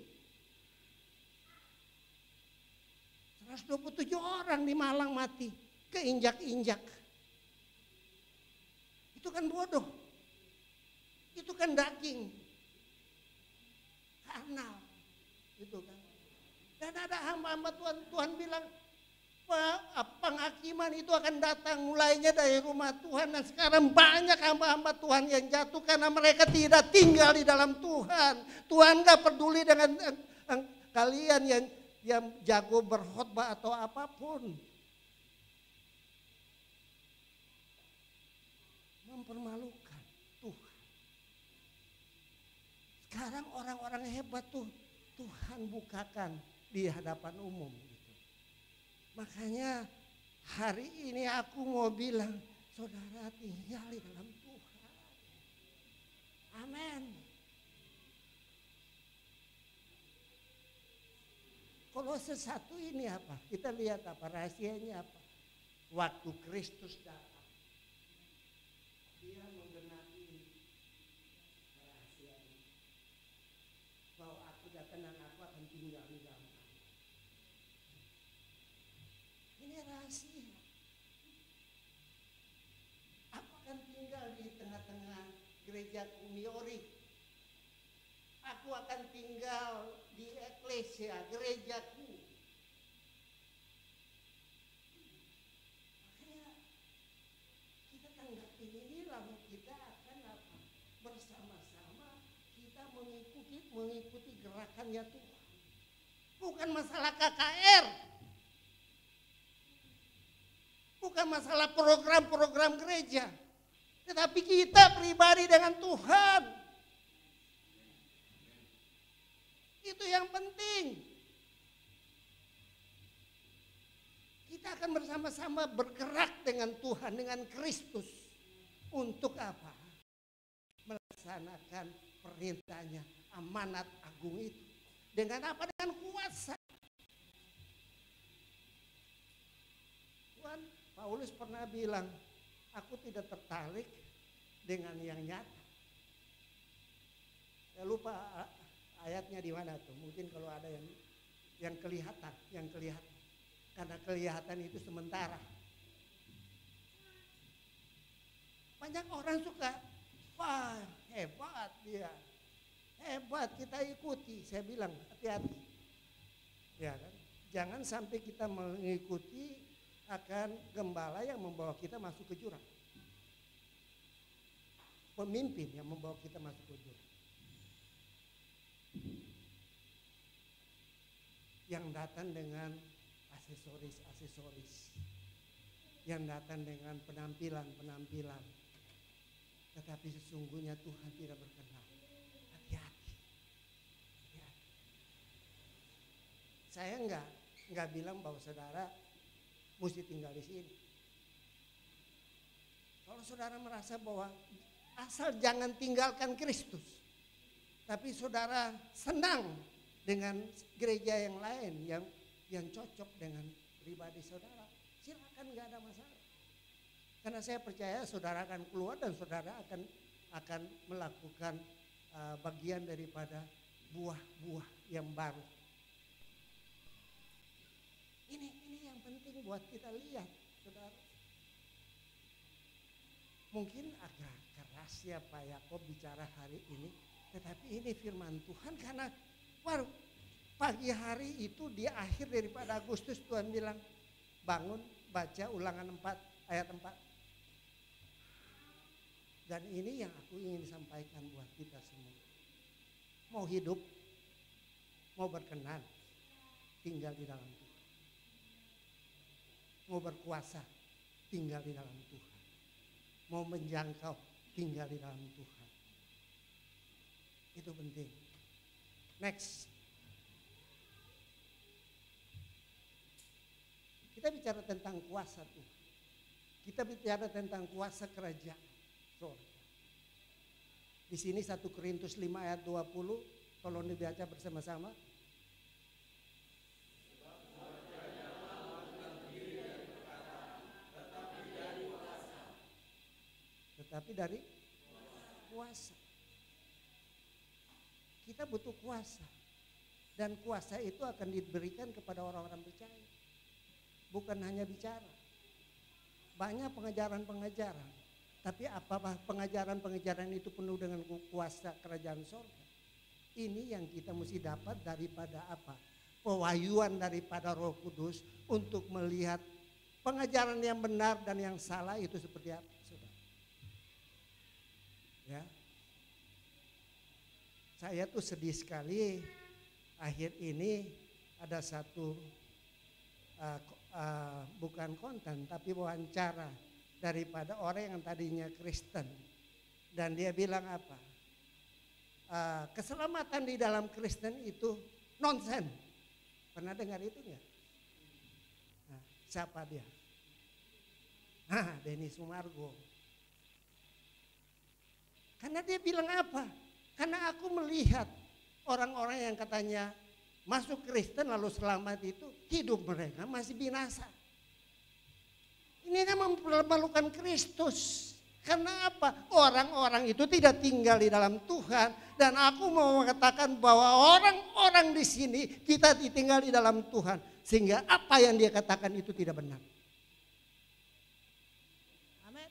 127 orang di Malang mati. Keinjak-injak. Itu kan bodoh. Itu kan daging. Karnal. Itu kan. Dan ada hamba-hamba Tuhan. Tuhan bilang penghakiman itu akan datang mulainya dari rumah Tuhan. Dan sekarang banyak hamba-hamba Tuhan yang jatuh karena mereka tidak tinggal di dalam Tuhan. Tuhan gak peduli dengan kalian yang jago berkhotbah atau apapun. Mempermalukan Tuhan. Sekarang orang-orang hebat tuh Tuhan bukakan di hadapan umum. Makanya hari ini aku mau bilang, saudara tinggal di dalam Tuhan. Amin. Kolose 1 ini apa? Kita lihat apa? Rahasianya apa? Waktu Kristus datang, dia menggenapi rahasia ini. Bahwa aku datang dan aku akan tinggal di dalam. Ini rahasia. Aku akan tinggal di tengah-tengah gereja Kumiori. Aku akan tinggal di eklesia, gerejaku. Makanya kita tanggapi ini lalu kita akan apa? Bersama-sama kita mengikuti gerakannya Tuhan. Bukan masalah KKR. Bukan masalah program-program gereja. Tetapi kita pribadi dengan Tuhan. Itu yang penting. Kita akan bersama-sama bergerak dengan Tuhan, dengan Kristus. Untuk apa? Melaksanakan perintahnya, amanat agung itu. Dengan apa? Dengan kuasa. Tuhan Paulus pernah bilang, aku tidak tertarik dengan yang nyata. Saya lupa ayatnya di mana tuh. Mungkin kalau ada yang kelihatan. Karena kelihatan itu sementara. Banyak orang suka, wah hebat dia. Hebat, kita ikuti. Saya bilang hati-hati. Ya kan? Jangan sampai kita mengikuti akan gembala yang membawa kita masuk ke jurang. Pemimpin yang membawa kita masuk ke jurang. Yang datang dengan aksesoris. Yang datang dengan penampilan. Tetapi sesungguhnya Tuhan tidak berkenan. Hati-hati. Saya enggak bilang bahwa saudara mesti tinggal di sini. Kalau saudara merasa bahwa asal jangan tinggalkan Kristus, tapi saudara senang dengan gereja yang lain yang cocok dengan pribadi saudara, silakan, nggak ada masalah. Karena saya percaya saudara akan keluar dan saudara akan melakukan bagian daripada buah-buah yang baru. Ini yang penting buat kita lihat, saudara. Mungkin agak keras ya Pak Yakob bicara hari ini, tetapi ini firman Tuhan karena pagi hari itu di akhir daripada Agustus Tuhan bilang bangun baca Ulangan 4 ayat 4. Dan ini yang aku ingin sampaikan buat kita semua. Mau hidup, mau berkenan, tinggal di dalam Tuhan. Mau berkuasa, tinggal di dalam Tuhan. Mau menjangkau, tinggal di dalam Tuhan. Itu penting. Next. Kita bicara tentang kuasa Tuhan. Kita bicara tentang kuasa kerajaan surga. Di sini 1 Korintus 5 ayat 20, tolong dibaca bersama-sama. Tetapi dari kuasa. Kita butuh kuasa. Dan kuasa itu akan diberikan kepada orang-orang percaya. Bukan hanya bicara. Banyak pengajaran-pengajaran. Tapi apakah pengajaran-pengajaran itu penuh dengan kuasa kerajaan surga? Ini yang kita mesti dapat daripada apa? Pewahyuan daripada Roh Kudus untuk melihat pengajaran yang benar dan yang salah itu seperti apa, saudara. Ya. Saya tuh sedih sekali akhir ini ada satu bukan konten tapi wawancara daripada orang yang tadinya Kristen dan dia bilang apa? Keselamatan di dalam Kristen itu nonsen. Pernah dengar itu enggak? Nah, siapa dia? Denny Sumargo. Karena dia bilang apa? Karena aku melihat orang-orang yang katanya masuk Kristen lalu selamat itu hidup mereka masih binasa. Ini kan mempermalukan Kristus. Karena apa? Orang-orang itu tidak tinggal di dalam Tuhan. Dan aku mau mengatakan bahwa orang-orang di sini kita tinggal di dalam Tuhan. Sehingga apa yang dia katakan itu tidak benar. Amin.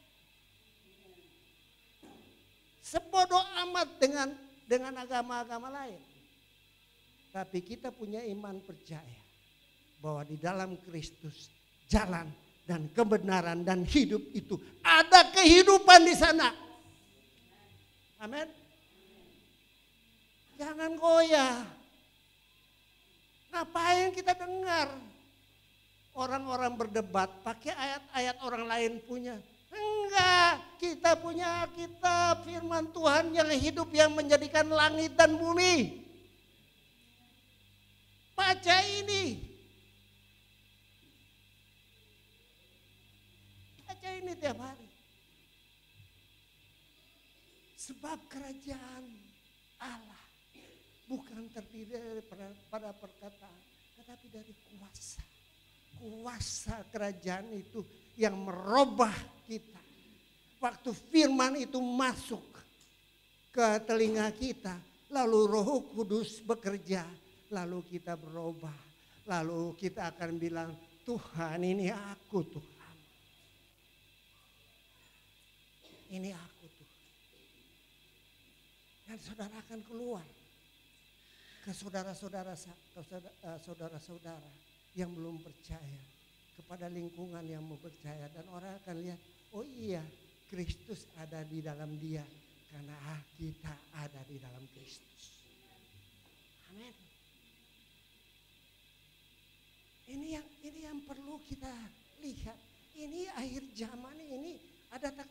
Sebodoh amat dengan agama-agama lain. Tapi kita punya iman percaya bahwa di dalam Kristus jalan dan kebenaran dan hidup itu ada kehidupan di sana. Amin. Jangan goyah. Ngapain kita dengar orang-orang berdebat pakai ayat-ayat orang lain punya? Enggak, kita punya kitab firman Tuhan yang hidup yang menjadikan langit dan bumi. Baca ini. Baca ini tiap hari. Sebab kerajaan Allah bukan terdiri pada perkataan, tetapi dari kuasa. Kuasa kerajaan itu yang merubah kita. Waktu firman itu masuk ke telinga kita, lalu Roh Kudus bekerja. Lalu kita berubah. Lalu kita akan bilang, Tuhan ini aku Tuhan. Ini aku Tuhan. Dan saudara akan keluar. Ke saudara-saudara yang belum percaya. Kepada lingkungan yang mau percaya. Dan orang akan lihat, oh iya Kristus ada di dalam dia. Karena kita ada di dalam Kristus. Amin. Ini yang perlu kita lihat. Ini akhir zaman ini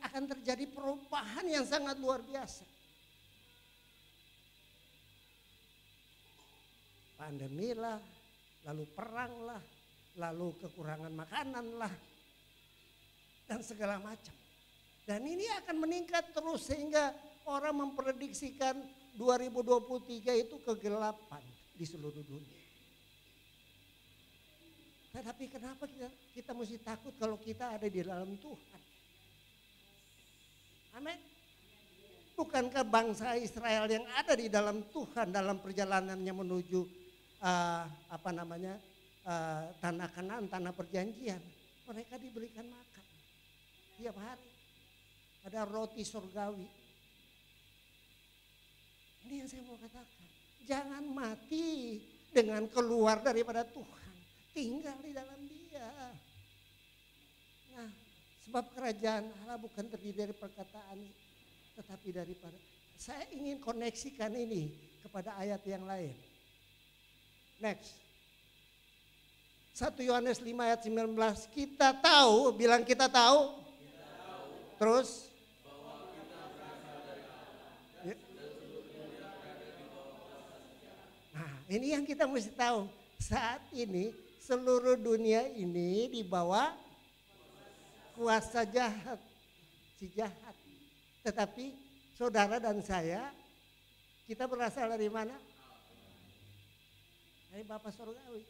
akan terjadi perubahan yang sangat luar biasa. Pandemi lah, lalu perang lah, lalu kekurangan makanan lah, dan segala macam. Dan ini akan meningkat terus sehingga orang memprediksikan 2023 itu kegelapan di seluruh dunia. Tetapi kenapa kita mesti takut kalau kita ada di dalam Tuhan? Amin. Bukankah bangsa Israel yang ada di dalam Tuhan dalam perjalanannya menuju tanah Kanaan, tanah perjanjian, mereka diberikan makan tiap hari. Ada roti surgawi. Ini yang saya mau katakan. Jangan mati dengan keluar daripada Tuhan. Tinggal di dalam Dia. Nah, sebab kerajaan Allah bukan terdiri dari perkataan, tetapi daripada. Saya ingin koneksikan ini kepada ayat yang lain. Next. 1 Yohanes 5 ayat 19. Kita tahu, bilang kita tahu. Terus. Nah, ini yang kita mesti tahu. Saat ini seluruh dunia ini di bawah kuasa jahat, si jahat. Tetapi saudara dan saya, kita berasal dari mana? Dari Bapa Surgawi.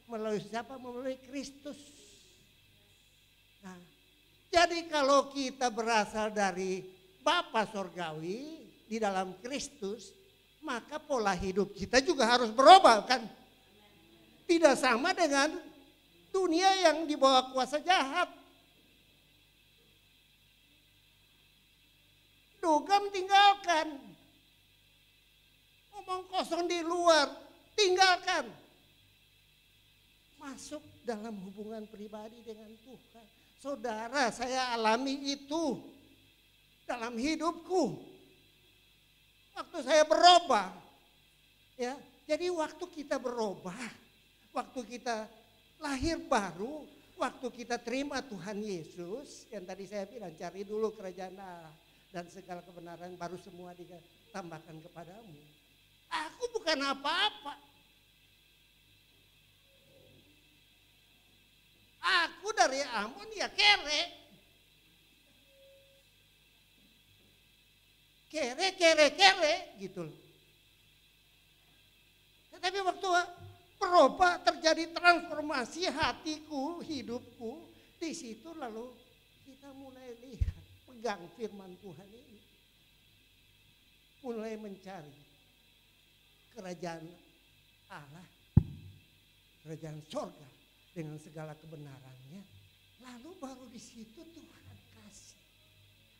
Melalui siapa? Melalui Kristus. Nah, jadi kalau kita berasal dari Bapa Surgawi di dalam Kristus, maka pola hidup kita juga harus berubah kan? Tidak sama dengan dunia yang di bawah kuasa jahat. Dugem tinggalkan. Omong kosong di luar, tinggalkan. Masuk dalam hubungan pribadi dengan Tuhan. Saudara, saya alami itu dalam hidupku. Waktu saya berubah. Ya, jadi waktu kita berubah, waktu kita lahir baru, waktu kita terima Tuhan Yesus, yang tadi saya bilang cari dulu kerajaan Allah dan segala kebenaran baru semua ditambahkan kepadamu. Aku bukan apa-apa. Aku dari Ambon ya kere. Kere gitu loh. Tetapi waktu berubah terjadi transformasi hatiku, hidupku, di situ lalu kita mulai lihat, pegang firman Tuhan ini. Mulai mencari kerajaan Allah, kerajaan sorga dengan segala kebenarannya. Lalu baru di situ Tuhan kasih.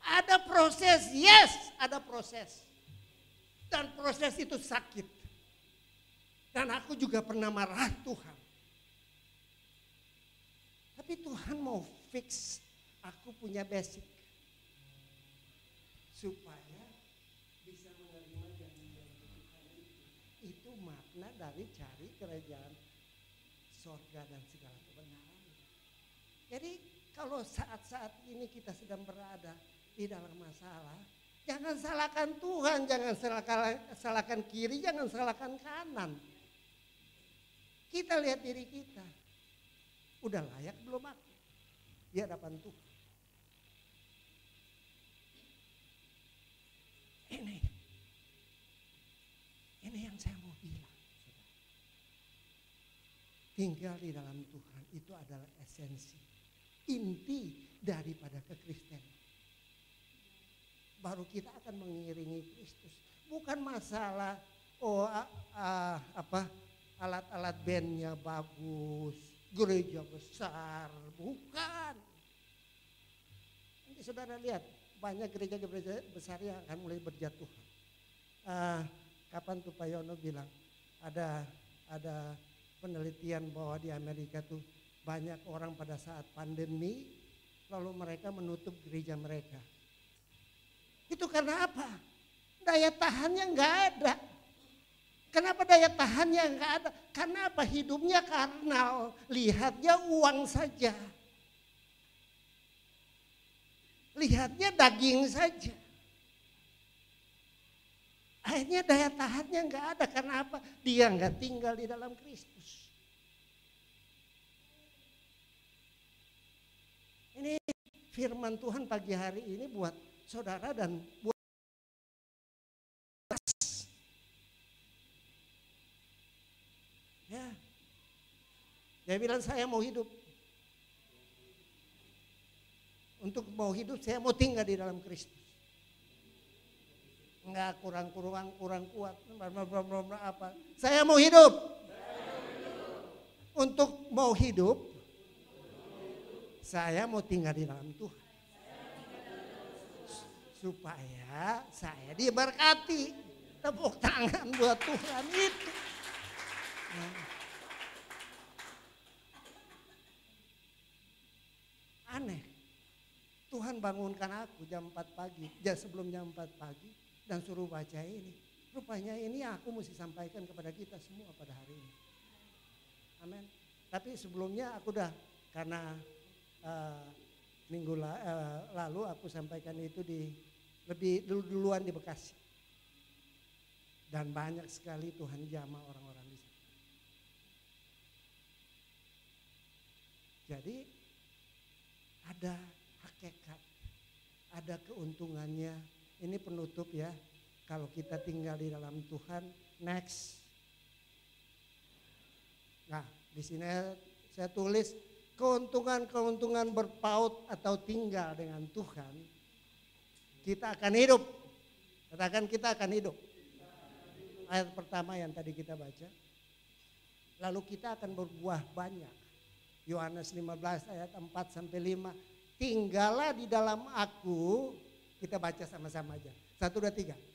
Ada proses, yes, ada proses. Dan proses itu sakit. Dan aku juga pernah marah Tuhan. Tapi Tuhan mau fix, aku punya basic. Supaya bisa menerima janji-janji Tuhan itu. Itu makna dari cari kerajaan sorga dan segala kebenaran. Jadi kalau saat-saat ini kita sedang berada di dalam masalah, jangan salahkan Tuhan, jangan salahkan kiri, jangan salahkan kanan. Kita lihat diri kita, udah layak belum aku di hadapan Tuhan. Ini yang saya mau bilang. Tinggal di dalam Tuhan itu adalah esensi, inti daripada kekristenan. Baru kita akan mengiringi Kristus. Bukan masalah alat-alat bandnya bagus, gereja besar, bukan. Nanti saudara lihat banyak gereja-gereja besar yang akan mulai berjatuhan. Kapan tuh Pak Yono bilang ada penelitian bahwa di Amerika tuh banyak orang pada saat pandemi lalu mereka menutup gereja mereka. Itu karena apa? Daya tahannya nggak ada. Kenapa daya tahannya nggak ada? Karena apa? Hidupnya karnal, lihatnya uang saja. Lihatnya daging saja. Akhirnya daya tahannya nggak ada. Karena apa? Dia nggak tinggal di dalam Kristus. Ini firman Tuhan pagi hari ini buat saudara dan buat ya. Dia bilang saya mau hidup. Untuk mau hidup saya mau tinggal di dalam Kristus. Enggak kurang kuat. Apa? Saya mau hidup. Untuk mau hidup saya mau tinggal di dalam Tuhan. supaya saya diberkati. Tepuk tangan buat Tuhan itu. Aneh. Tuhan bangunkan aku jam 4 pagi, sebelum jam 4 pagi dan suruh baca ini. Rupanya ini aku mesti sampaikan kepada kita semua pada hari ini. Amin. Tapi sebelumnya aku udah, karena minggu lalu aku sampaikan itu lebih duluan di Bekasi. Dan banyak sekali Tuhan jamah orang-orang di sana. Jadi ada hakikat, ada keuntungannya. Ini penutup ya. Kalau kita tinggal di dalam Tuhan, next. Nah, di sini saya tulis keuntungan-keuntungan berpaut atau tinggal dengan Tuhan. Kita akan hidup. Katakan kita akan hidup. Ayat pertama yang tadi kita baca. Lalu kita akan berbuah banyak. Yohanes 15 ayat 4 sampai 5. Tinggallah di dalam aku. Kita baca sama-sama aja. 1, 2, 3.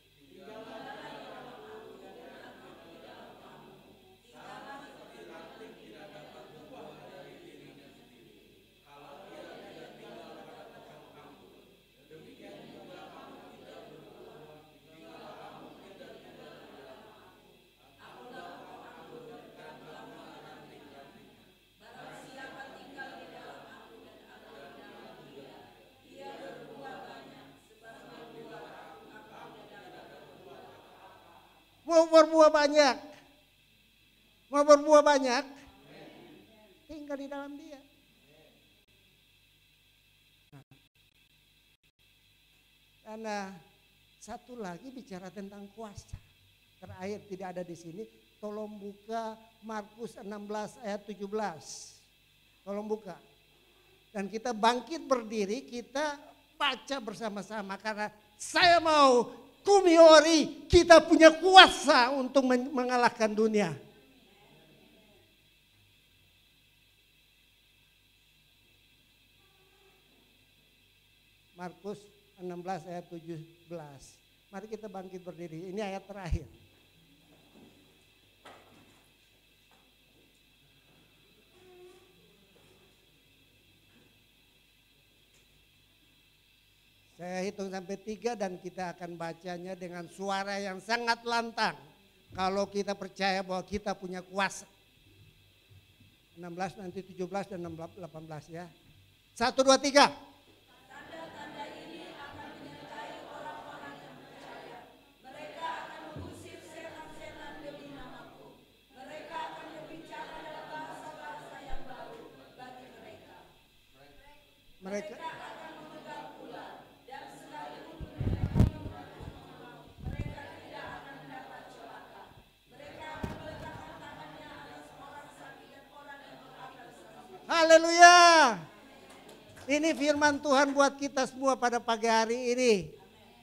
Mau berbuah banyak. Mau berbuah banyak. Tinggal di dalam Dia. Karena satu lagi bicara tentang kuasa. Terakhir tidak ada di sini. Tolong buka Markus 16 ayat 17. Tolong buka. Dan kita bangkit berdiri, kita baca bersama-sama karena saya mau Kumiori, kita punya kuasa untuk mengalahkan dunia. Markus 16 ayat 17. Mari kita bangkit berdiri. Ini ayat terakhir. Saya hitung sampai 3 dan kita akan bacanya dengan suara yang sangat lantang. Kalau kita percaya bahwa kita punya kuasa. 16 nanti 17 dan 18 ya. 1, 2, 3. Tanda-tanda ini akan menyertai orang-orang yang percaya. Mereka akan mengusir setan-setan demi namaku. Mereka akan berbicara dalam bahasa-bahasa yang baru bagi mereka. Mereka akan memegang ular dan sekalipun mereka mereka tidak akan mendapat celaka. Mereka akan meletakkan tangannya atas orang sakit dan orang yang berakal sehat. Haleluya. Ini firman Tuhan buat kita semua pada pagi hari ini.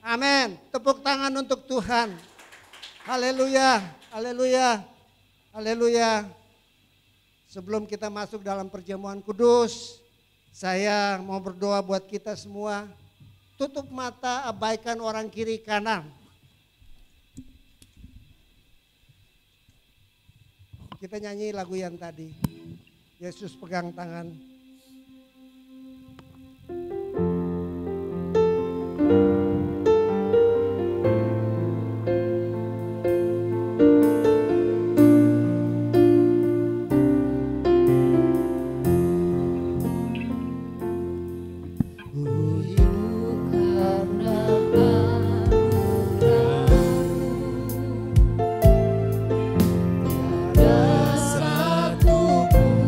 Amin. Tepuk tangan untuk Tuhan. Haleluya. Haleluya. Haleluya. Sebelum kita masuk dalam perjamuan kudus, saya mau berdoa buat kita semua. Tutup mata, abaikan orang kiri kanan. Kita nyanyi lagu yang tadi. Yesus pegang tangan. Satu pun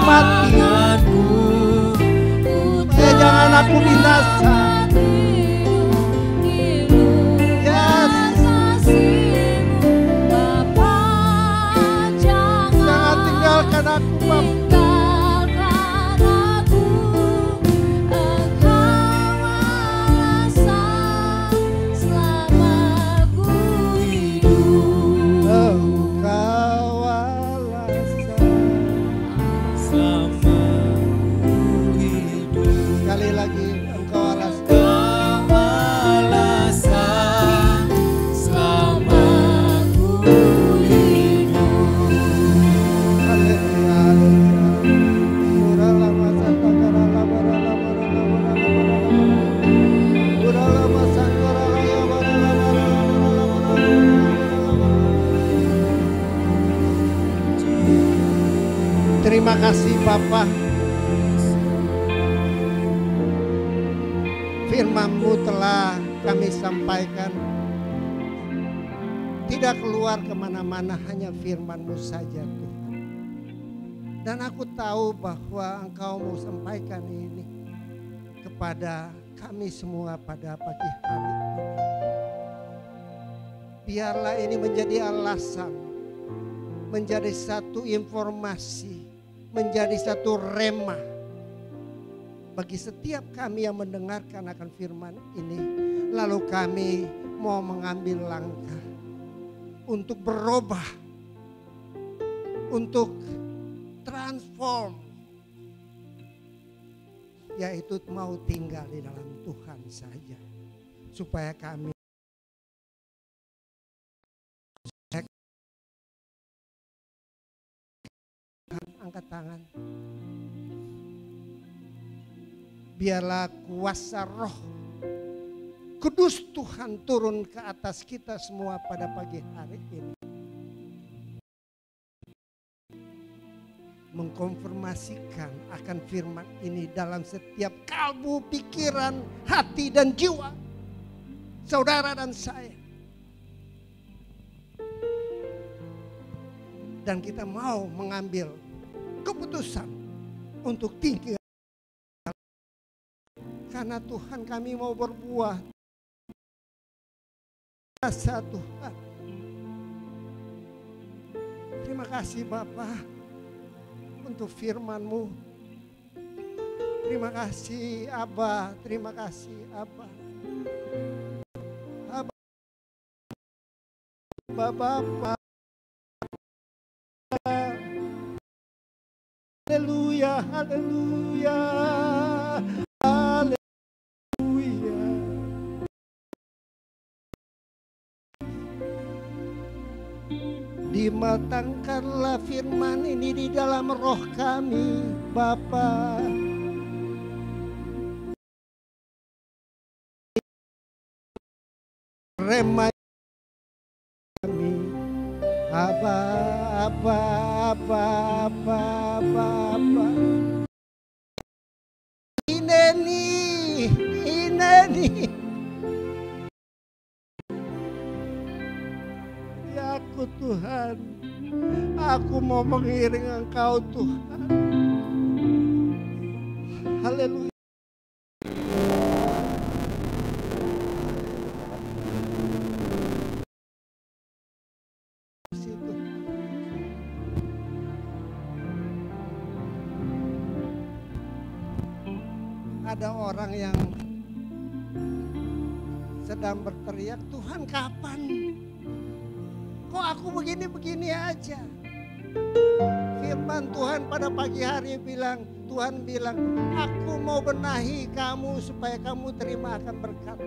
mati, supaya jangan aku binasa. Yes. Jangan tinggalkan aku, Bapa. Sekali lagi, Engkau alasan. Haleluya, terima kasih Bapa. Firman-Mu telah kami sampaikan. Tidak keluar kemana-mana, hanya firman-Mu saja Tuhan. Dan aku tahu bahwa Engkau mau sampaikan ini kepada kami semua pada pagi hari ini. Biarlah ini menjadi alasan, menjadi satu informasi, menjadi satu rema bagi setiap kami yang mendengarkan akan firman ini. Lalu kami mau mengambil langkah untuk berubah, untuk transform, yaitu mau tinggal di dalam Tuhan saja. Supaya kami angkat tangan. Biarlah kuasa Roh Kudus Tuhan turun ke atas kita semua pada pagi hari ini. Mengkonfirmasikan akan firman ini dalam setiap kalbu, pikiran, hati dan jiwa saudara dan saya. Dan kita mau mengambil keputusan untuk tinggal. Karena Tuhan kami mau berbuah. Rasa Tuhan. Terima kasih Bapa untuk firman-Mu. Terima kasih Abba, terima kasih Abba. Bapa. Haleluya, haleluya, haleluya. Dimatangkanlah firman ini di dalam roh kami, Bapa. Remai kami, Abba, Abba, Abba, Abba, Abba. Ini. Ya aku Tuhan, aku mau mengiring Engkau Tuhan. Haleluya. Ada orang yang sedang berteriak, Tuhan kapan? Kok aku begini-begini aja? Firman Tuhan pada pagi hari bilang, Tuhan bilang, aku mau benahi kamu supaya kamu terima akan berkat.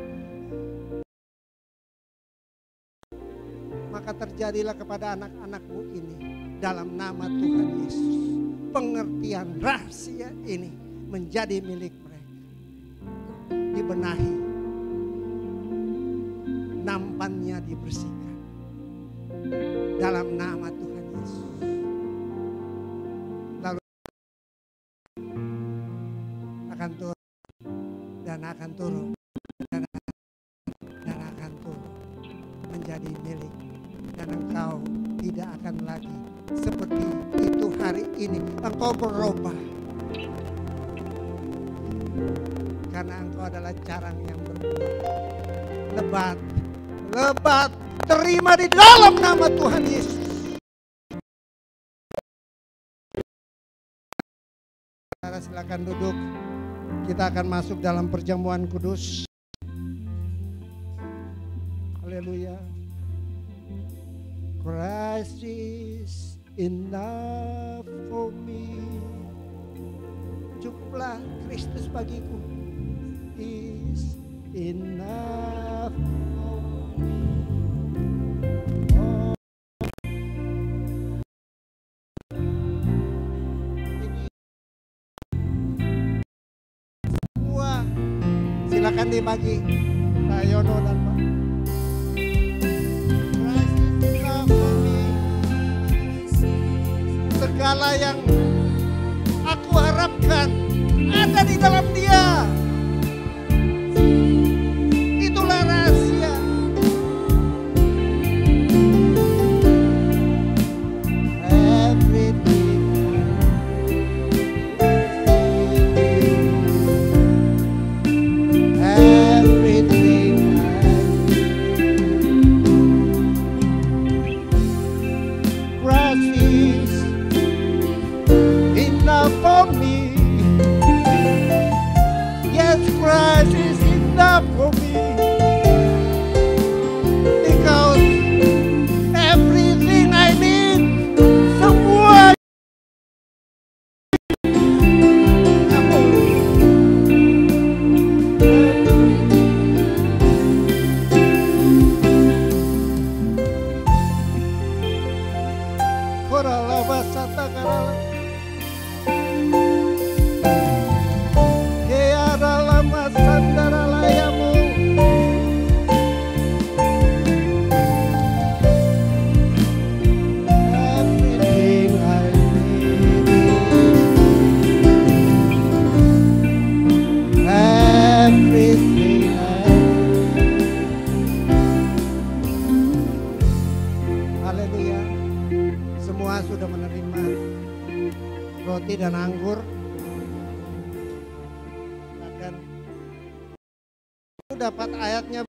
Maka terjadilah kepada anak-anakmu ini dalam nama Tuhan Yesus. Pengertian rahasia ini menjadi milik mereka. Dibenahi, nampannya dibersihkan dalam nama Tuhan Yesus. Lalu akan turun dan akan turun dan akan turun menjadi milik, dan engkau tidak akan lagi seperti itu hari ini. Engkau berubah. Karena engkau adalah carang yang berbuah. Lebat, lebat, terima di dalam nama Tuhan Yesus. Saudara silakan duduk. Kita akan masuk dalam perjamuan kudus. Haleluya. Christ is enough for me. Cukuplah Kristus bagiku. Is enough for me. Oh. Ini semua silakan dibagi Pak Yono dan Pak. Christ is enough for me. Segala yang aku harapkan ada di dalam Dia. Itulah rahasia. Everything, everything. Christ is enough for me. Yes, Christ is enough for me. Because everything I need, semua aku. Korala basata karala. Keara lama sandara layamu. Everything I need. Everything I need. Haleluya. Semua sudah menerima roti dan anggur. Silakan. Dapat ayatnya.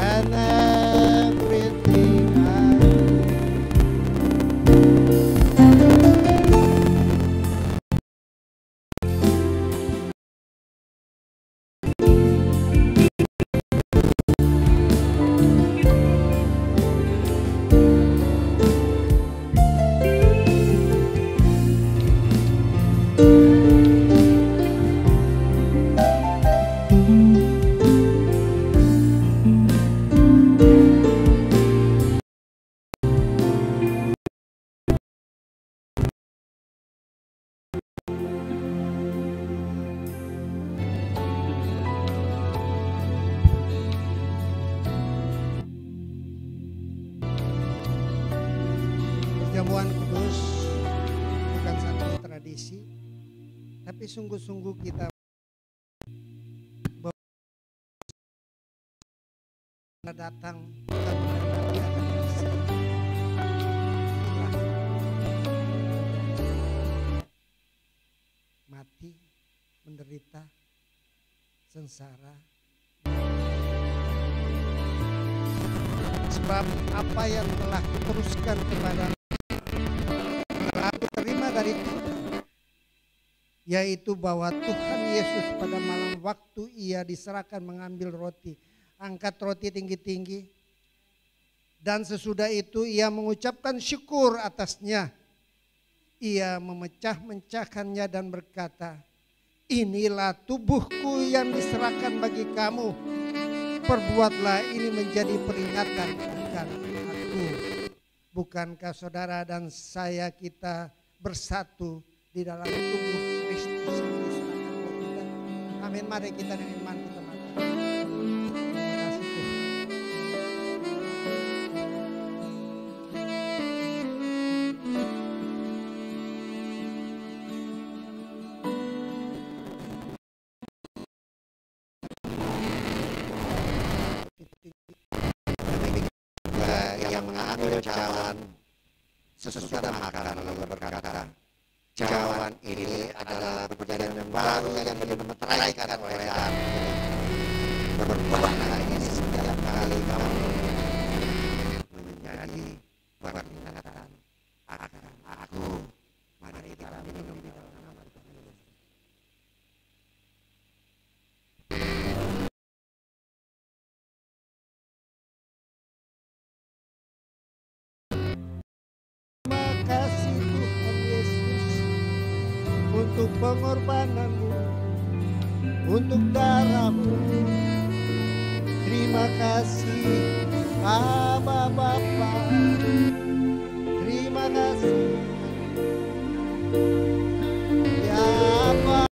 And everything I perjamuan kudus bukan satu tradisi, tapi sungguh-sungguh kita datang bukan berarti akan bersih. Mati, menderita, sengsara. Sebab apa yang telah diteruskan kepada aku terima dari Tuhan. yaitu bahwa Tuhan Yesus pada malam waktu ia diserahkan mengambil roti, angkat roti tinggi-tinggi, dan sesudah itu ia mengucapkan syukur atasnya. Ia memecah-mecahkannya dan berkata, inilah tubuhku yang diserahkan bagi kamu. Perbuatlah ini menjadi peringatan akan aku. Bukankah saudara dan saya kita bersatu di dalam tubuh Kristus yang diserahkan bagi kita? Amin. Mari kita dengan iman kita makan. Terima kasih Tuhan. Yang mengambil cawan sesudah makan lalu berkata, cawan ini adalah perjanjian yang baru yang dimeteraikan oleh aku. Berbuatlah ini setiap kali kamu menjadi peringatan akan aku. Mari kita minum di dalam nama Tuhan Yesus. Terima kasih Tuhan Yesus untuk pengorbananmu, untuk darahmu. Terima kasih Aba Bapa. Terima kasih ya Bapa.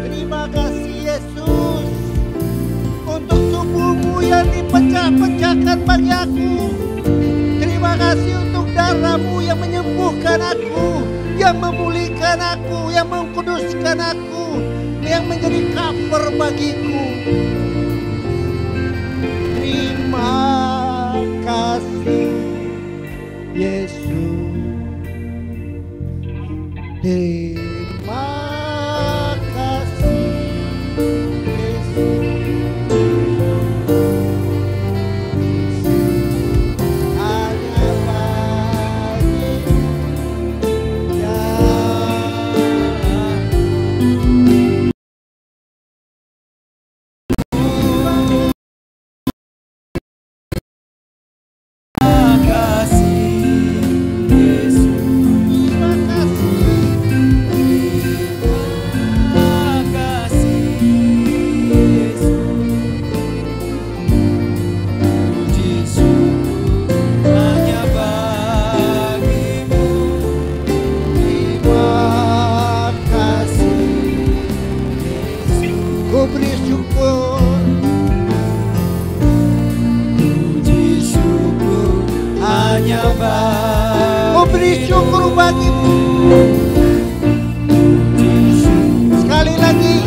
Terima kasih Yesus untuk tubuhmu yang dipecah-pecahkan bagi aku. Terima kasih untuk darahmu yang menyembuhkan aku, yang memulihkan aku, yang mengkuduskan aku, yang menjadi cover bagiku. Terima kasih Yesus. Terima kasih Yesus. Hanya bagimu ya. Beri syukur bagimu. Sekali lagi.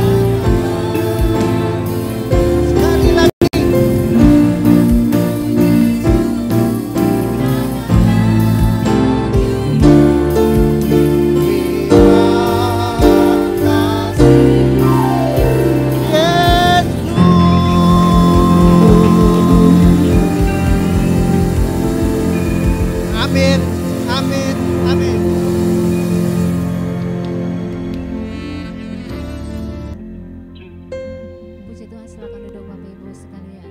Sekali lagi. Amin. Amin. Amin. Puji Tuhan, silakan duduk Bapak Ibu sekalian.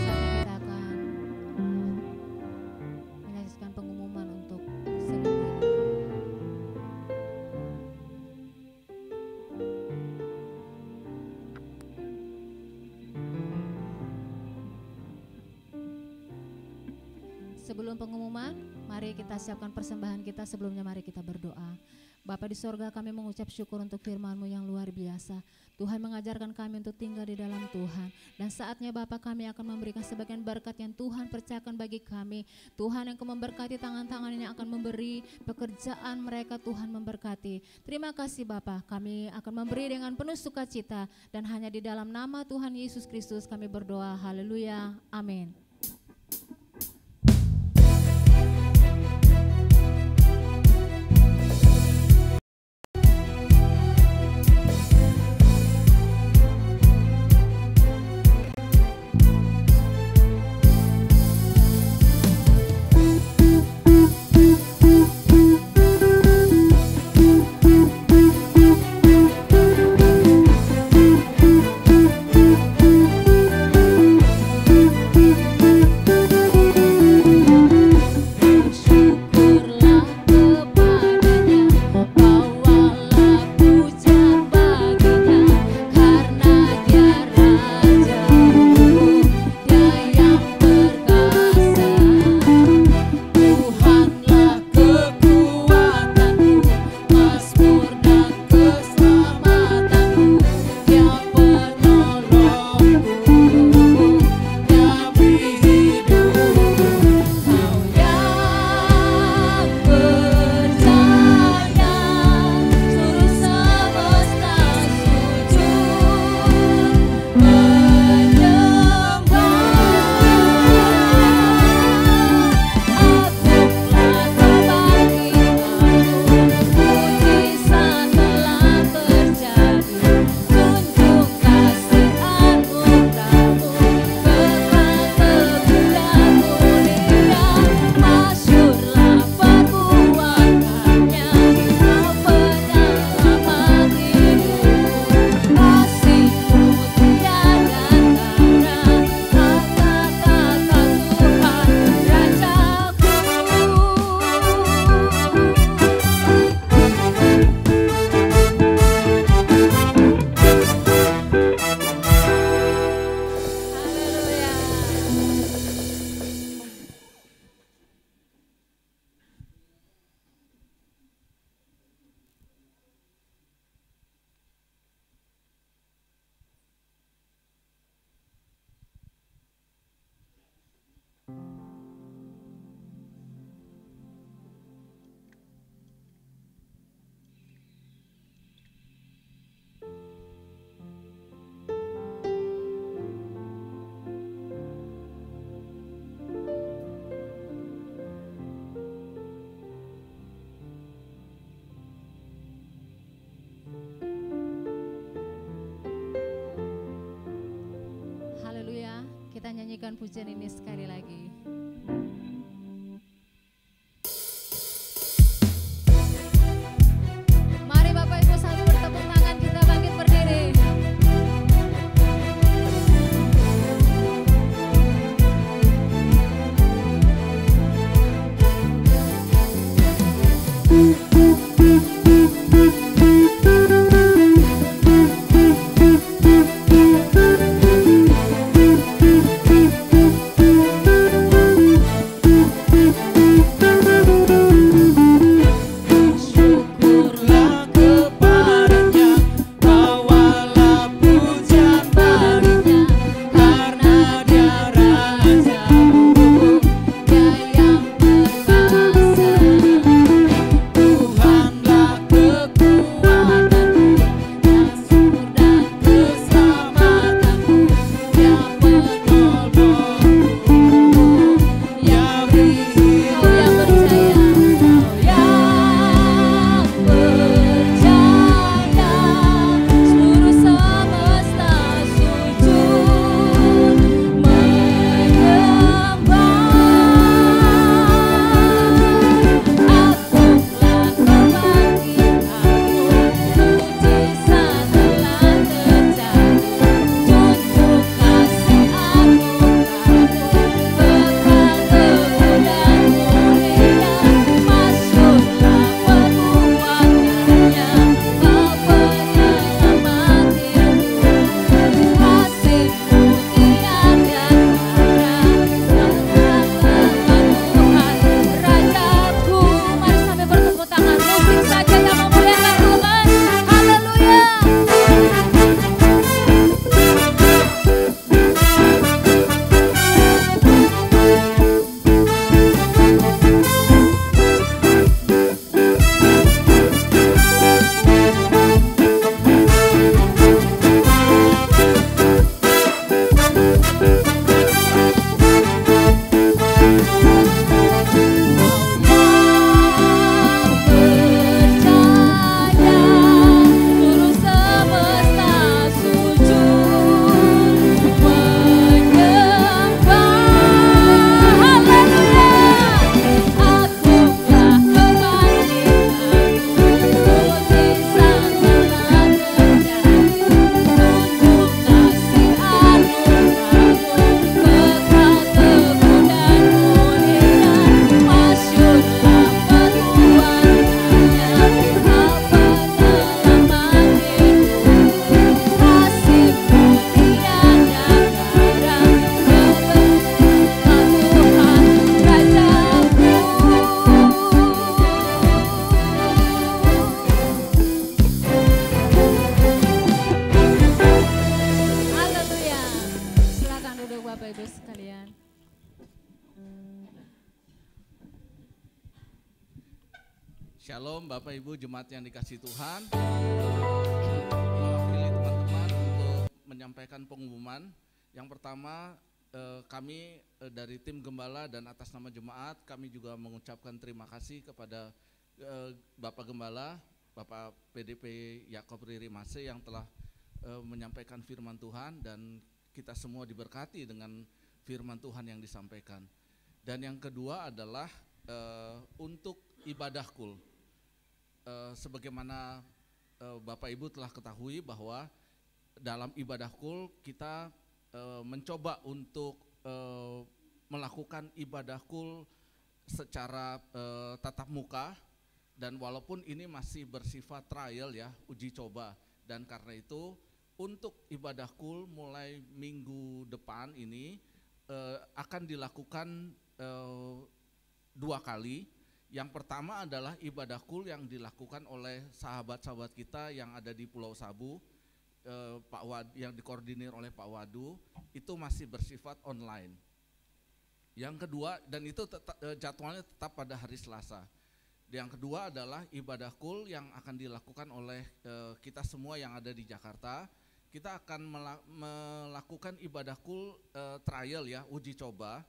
Saatnya kita akan menyaksikan pengumuman untuk seluruh ini. Sebelum pengumuman, mari kita siapkan persembahan kita. Sebelumnya mari kita berdoa. Bapa di sorga, kami mengucap syukur untuk firman-Mu yang luar biasa. Tuhan mengajarkan kami untuk tinggal di dalam Tuhan. Dan saatnya Bapa, kami akan memberikan sebagian berkat yang Tuhan percayakan bagi kami. Tuhan yang akan memberkati tangan-tangan yang akan memberi pekerjaan mereka, Tuhan memberkati. Terima kasih Bapa, kami akan memberi dengan penuh sukacita. Dan hanya di dalam nama Tuhan Yesus Kristus kami berdoa. Haleluya. Amin. pujian ini sekali lagi. Mari Bapak Ibu sambil bertepuk tangan kita bangkit berdiri. Syukurlah kepadanya, bawalah pujian baginya, karena Dia Rajamu, Dia yang berkuasa. Tuhanlah kekuatanku, Dan sumber dan keselamatanku, Dia penolongku, Dia beri Kau yang percaya, seluruh semesta sujud menyembah. Akulah kebangkitanmu, mujizat telah terjadi. Tunjuk kasih anugerahmu, kekal teguh dan mulia. Masyurlah perbuatannya, Kau penyelamat hidupku. Kasih-Mu tiada tara, Tuhan Rajaku. Mari sambil bertepuk tangan, musik saja yang memuliakan Tuhan. Haleluya. Seluruh semesta sujud menyembah. Haleluya. Akulah kebangkitanmu, mujizat telah terjadi. Tunjuk kasih anugerahmu, kekal teguh dan mulia. Masyurlah perbuatannya, Kau penyelamat hidupku. Kasih-Mu tiada tara, Tuhan Rajaku. Haleluya. Silakan duduk Bapak Ibu sekalian. Shalom Bapak Ibu jemaat yang dikasih Tuhan. Mewakili teman-teman untuk menyampaikan pengumuman. Yang pertama kami dari tim Gembala dan atas nama jemaat kami juga mengucapkan terima kasih kepada Bapak Gembala, Bapak PDP Yakob Riri Mase yang telah menyampaikan firman Tuhan dan kita semua diberkati dengan firman Tuhan yang disampaikan. Dan yang kedua adalah untuk ibadah kul. Sebagaimana Bapak Ibu telah ketahui bahwa dalam ibadah kul kita mencoba untuk melakukan ibadah kul secara tatap muka, dan walaupun ini masih bersifat trial ya, uji coba, dan karena itu untuk ibadah kul mulai minggu depan ini akan dilakukan 2 kali. Yang pertama adalah ibadah kul yang dilakukan oleh sahabat-sahabat kita yang ada di Pulau Sabu, yang dikoordinir oleh Pak Wadu, itu masih bersifat online. Yang kedua, dan itu jadwalnya tetap pada hari Selasa. Yang kedua adalah ibadah kul yang akan dilakukan oleh kita semua yang ada di Jakarta. Kita akan melakukan ibadah kul trial ya, uji coba,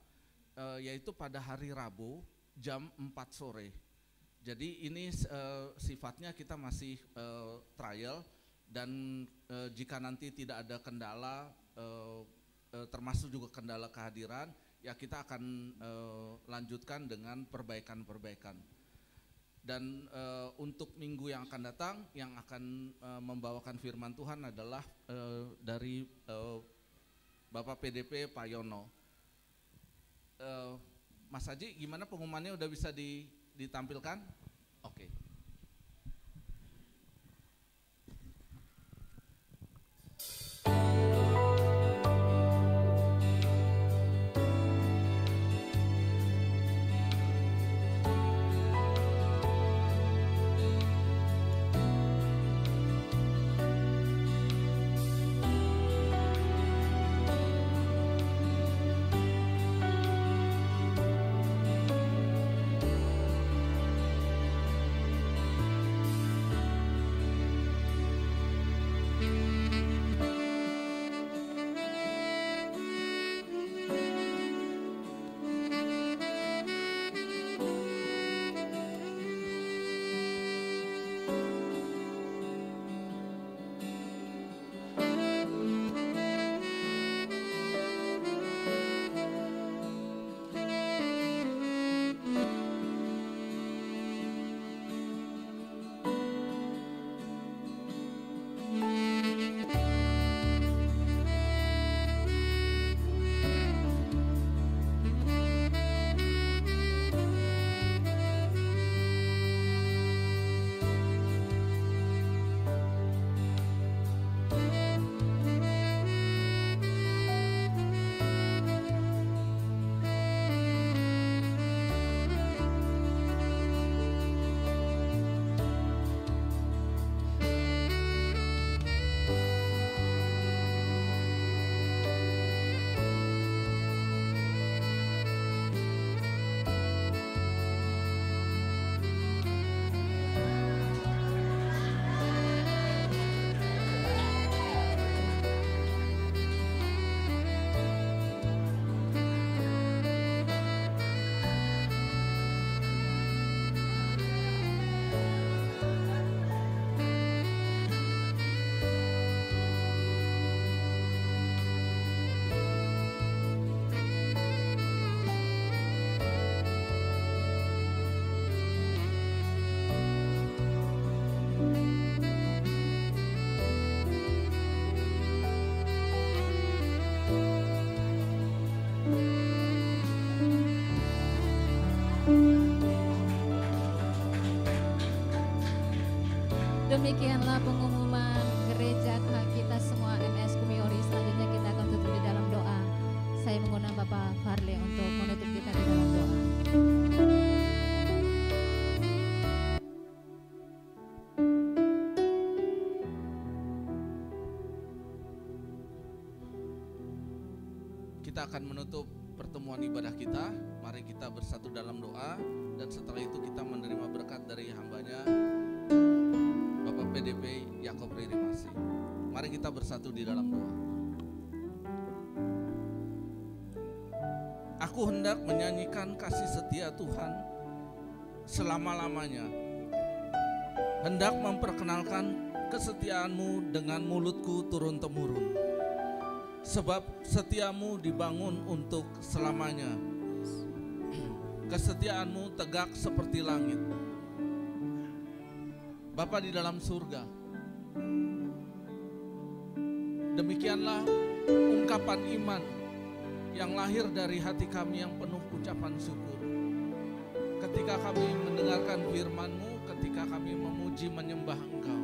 yaitu pada hari Rabu jam 4 sore. Jadi ini sifatnya kita masih trial, dan jika nanti tidak ada kendala termasuk juga kendala kehadiran, ya kita akan lanjutkan dengan perbaikan-perbaikan. Dan untuk minggu yang akan datang, yang akan membawakan firman Tuhan adalah dari Bapak PDP Pak Yono. Mas Haji, gimana pengumumannya, udah bisa ditampilkan? Oke. Demikianlah pengumuman gereja kita semua MS Kumiori. Selanjutnya kita akan tutup di dalam doa. Saya mengundang Bapak Farle untuk menutup kita di dalam doa. Kita akan menutup pertemuan ibadah kita. Mari kita bersatu dalam doa, dan setelah itu kita menerima berkat dari hambanya Bapak PDP Yakob Riri Masih. Mari kita bersatu di dalam doa. Aku hendak menyanyikan kasih setia Tuhan selama-lamanya. Hendak memperkenalkan kesetiaanmu dengan mulutku turun-temurun. Sebab setiamu dibangun untuk selamanya. Kesetiaanmu tegak seperti langit. Bapa di dalam surga, demikianlah ungkapan iman yang lahir dari hati kami yang penuh ucapan syukur. Ketika kami mendengarkan firman-Mu, ketika kami memuji menyembah Engkau,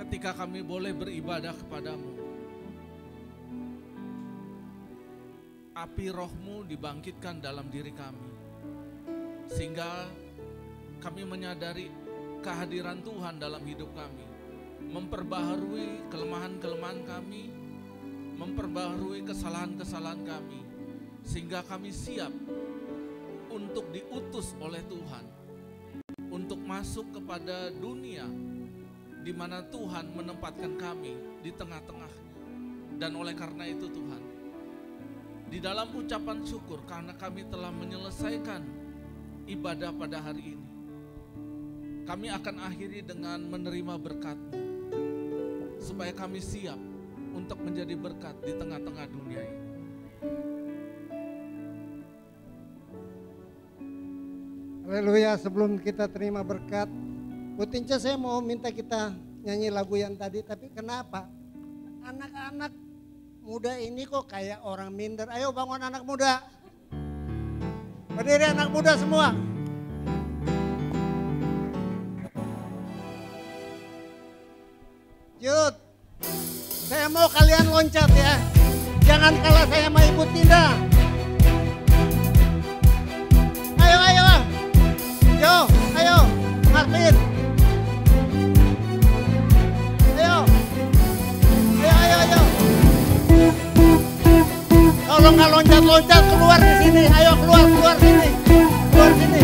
ketika kami boleh beribadah kepadamu, api Roh-Mu dibangkitkan dalam diri kami, sehingga kami menyadari kehadiran Tuhan dalam hidup kami, memperbaharui kelemahan-kelemahan kami, memperbaharui kesalahan-kesalahan kami, sehingga kami siap untuk diutus oleh Tuhan, untuk masuk kepada dunia di mana Tuhan menempatkan kami di tengah-tengah. Dan oleh karena itu Tuhan, di dalam ucapan syukur karena kami telah menyelesaikan ibadah pada hari ini, kami akan akhiri dengan menerima berkat-Mu, supaya kami siap untuk menjadi berkat di tengah-tengah dunia ini. Haleluya, sebelum kita terima berkat, Putinca saya mau minta kita nyanyi lagu yang tadi, tapi kenapa? Anak-anak muda ini kok kayak orang minder. Ayo bangun anak muda. Berdiri anak muda semua. Yud, saya mau kalian loncat ya. Jangan kalah saya sama Ibu Tinda. Ayo, ayo. Yo, ayo, Martin. Ayo. Ayo, ayo, ayo. Kalau nggak loncat-loncat keluar di sini. Ayo keluar, keluar sini. Keluar sini.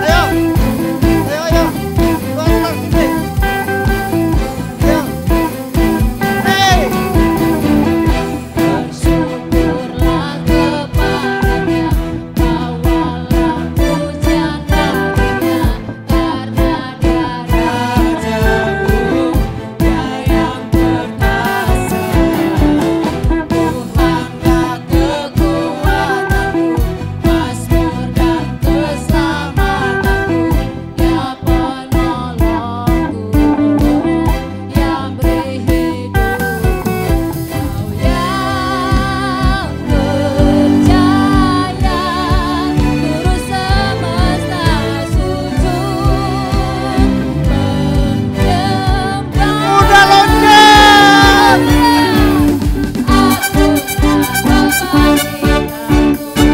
Ayo. Ayo, ayo. Keluar, keluar sini. Ayo. Hey. Bersyukurlah kepadanya, bawalah pujian baginya, karena Dia Raja Dia yang perkasa. Tuhanlah kekuatanku, Mazmur dan keselamatanku, Dia penolongku, yang beri hidupku. Kau yang berjaya, turun semesta sujud menyembah. Udah loncat. Aku tak membangkitkanku, mujizat telah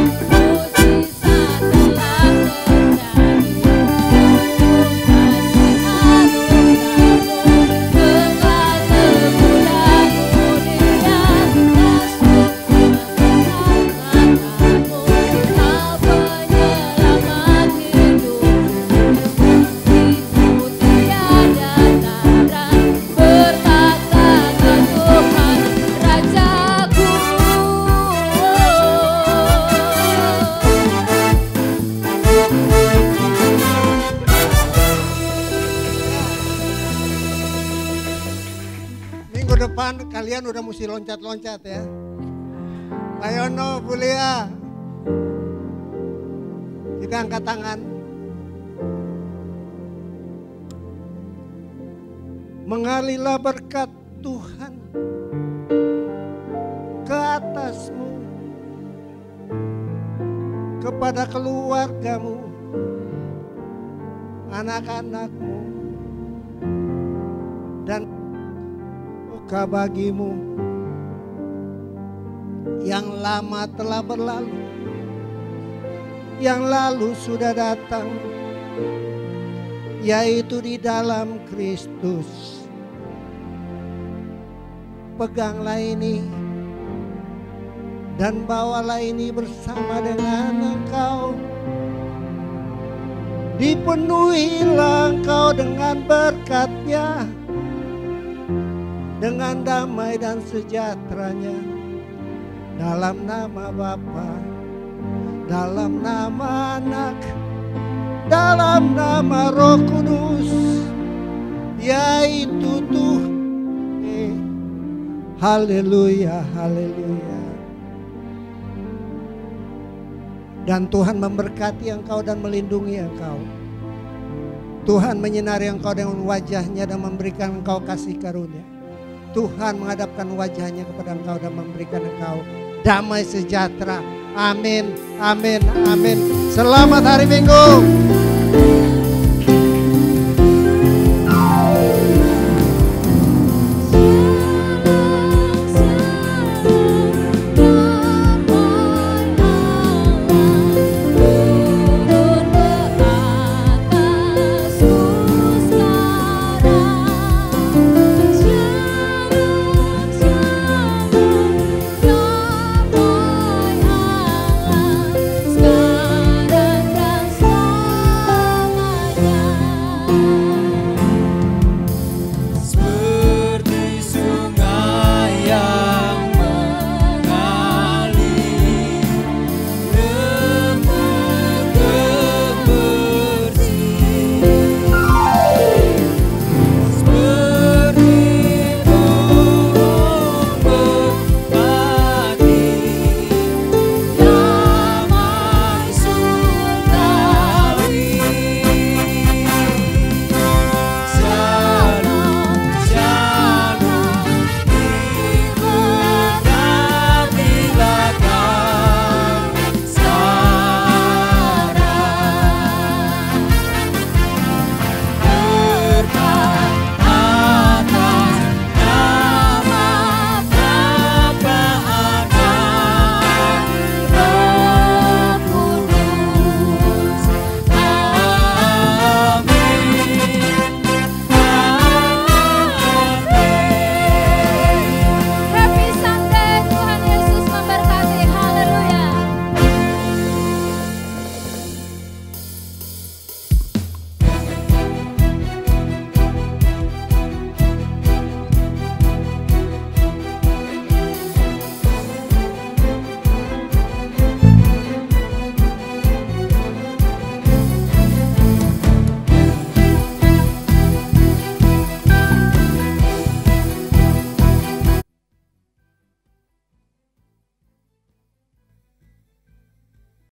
terjadi. Minggu depan kalian udah mesti loncat-loncat ya. Layono, Bulia. Kita angkat tangan. Mengalirlah berkat Tuhan ke atasmu, kepada keluargamu, anak-anakmu, dan buka bagimu. Yang lama telah berlalu, yang lalu sudah datang, yaitu di dalam Kristus. Peganglah ini dan bawalah ini bersama dengan engkau. Dipenuhilah engkau dengan berkat-Nya, dengan damai dan sejahtera-Nya, dalam nama Bapa, dalam nama Anak, dalam nama Roh Kudus, yaitu Tuhan. Haleluya, haleluya. Dan Tuhan memberkati engkau dan melindungi engkau. Tuhan menyinari engkau dengan wajah-Nya dan memberikan engkau kasih karunia. Tuhan menghadapkan wajah-Nya kepada engkau dan memberikan engkau damai sejahtera. Amin, amin, amin. Selamat hari Minggu.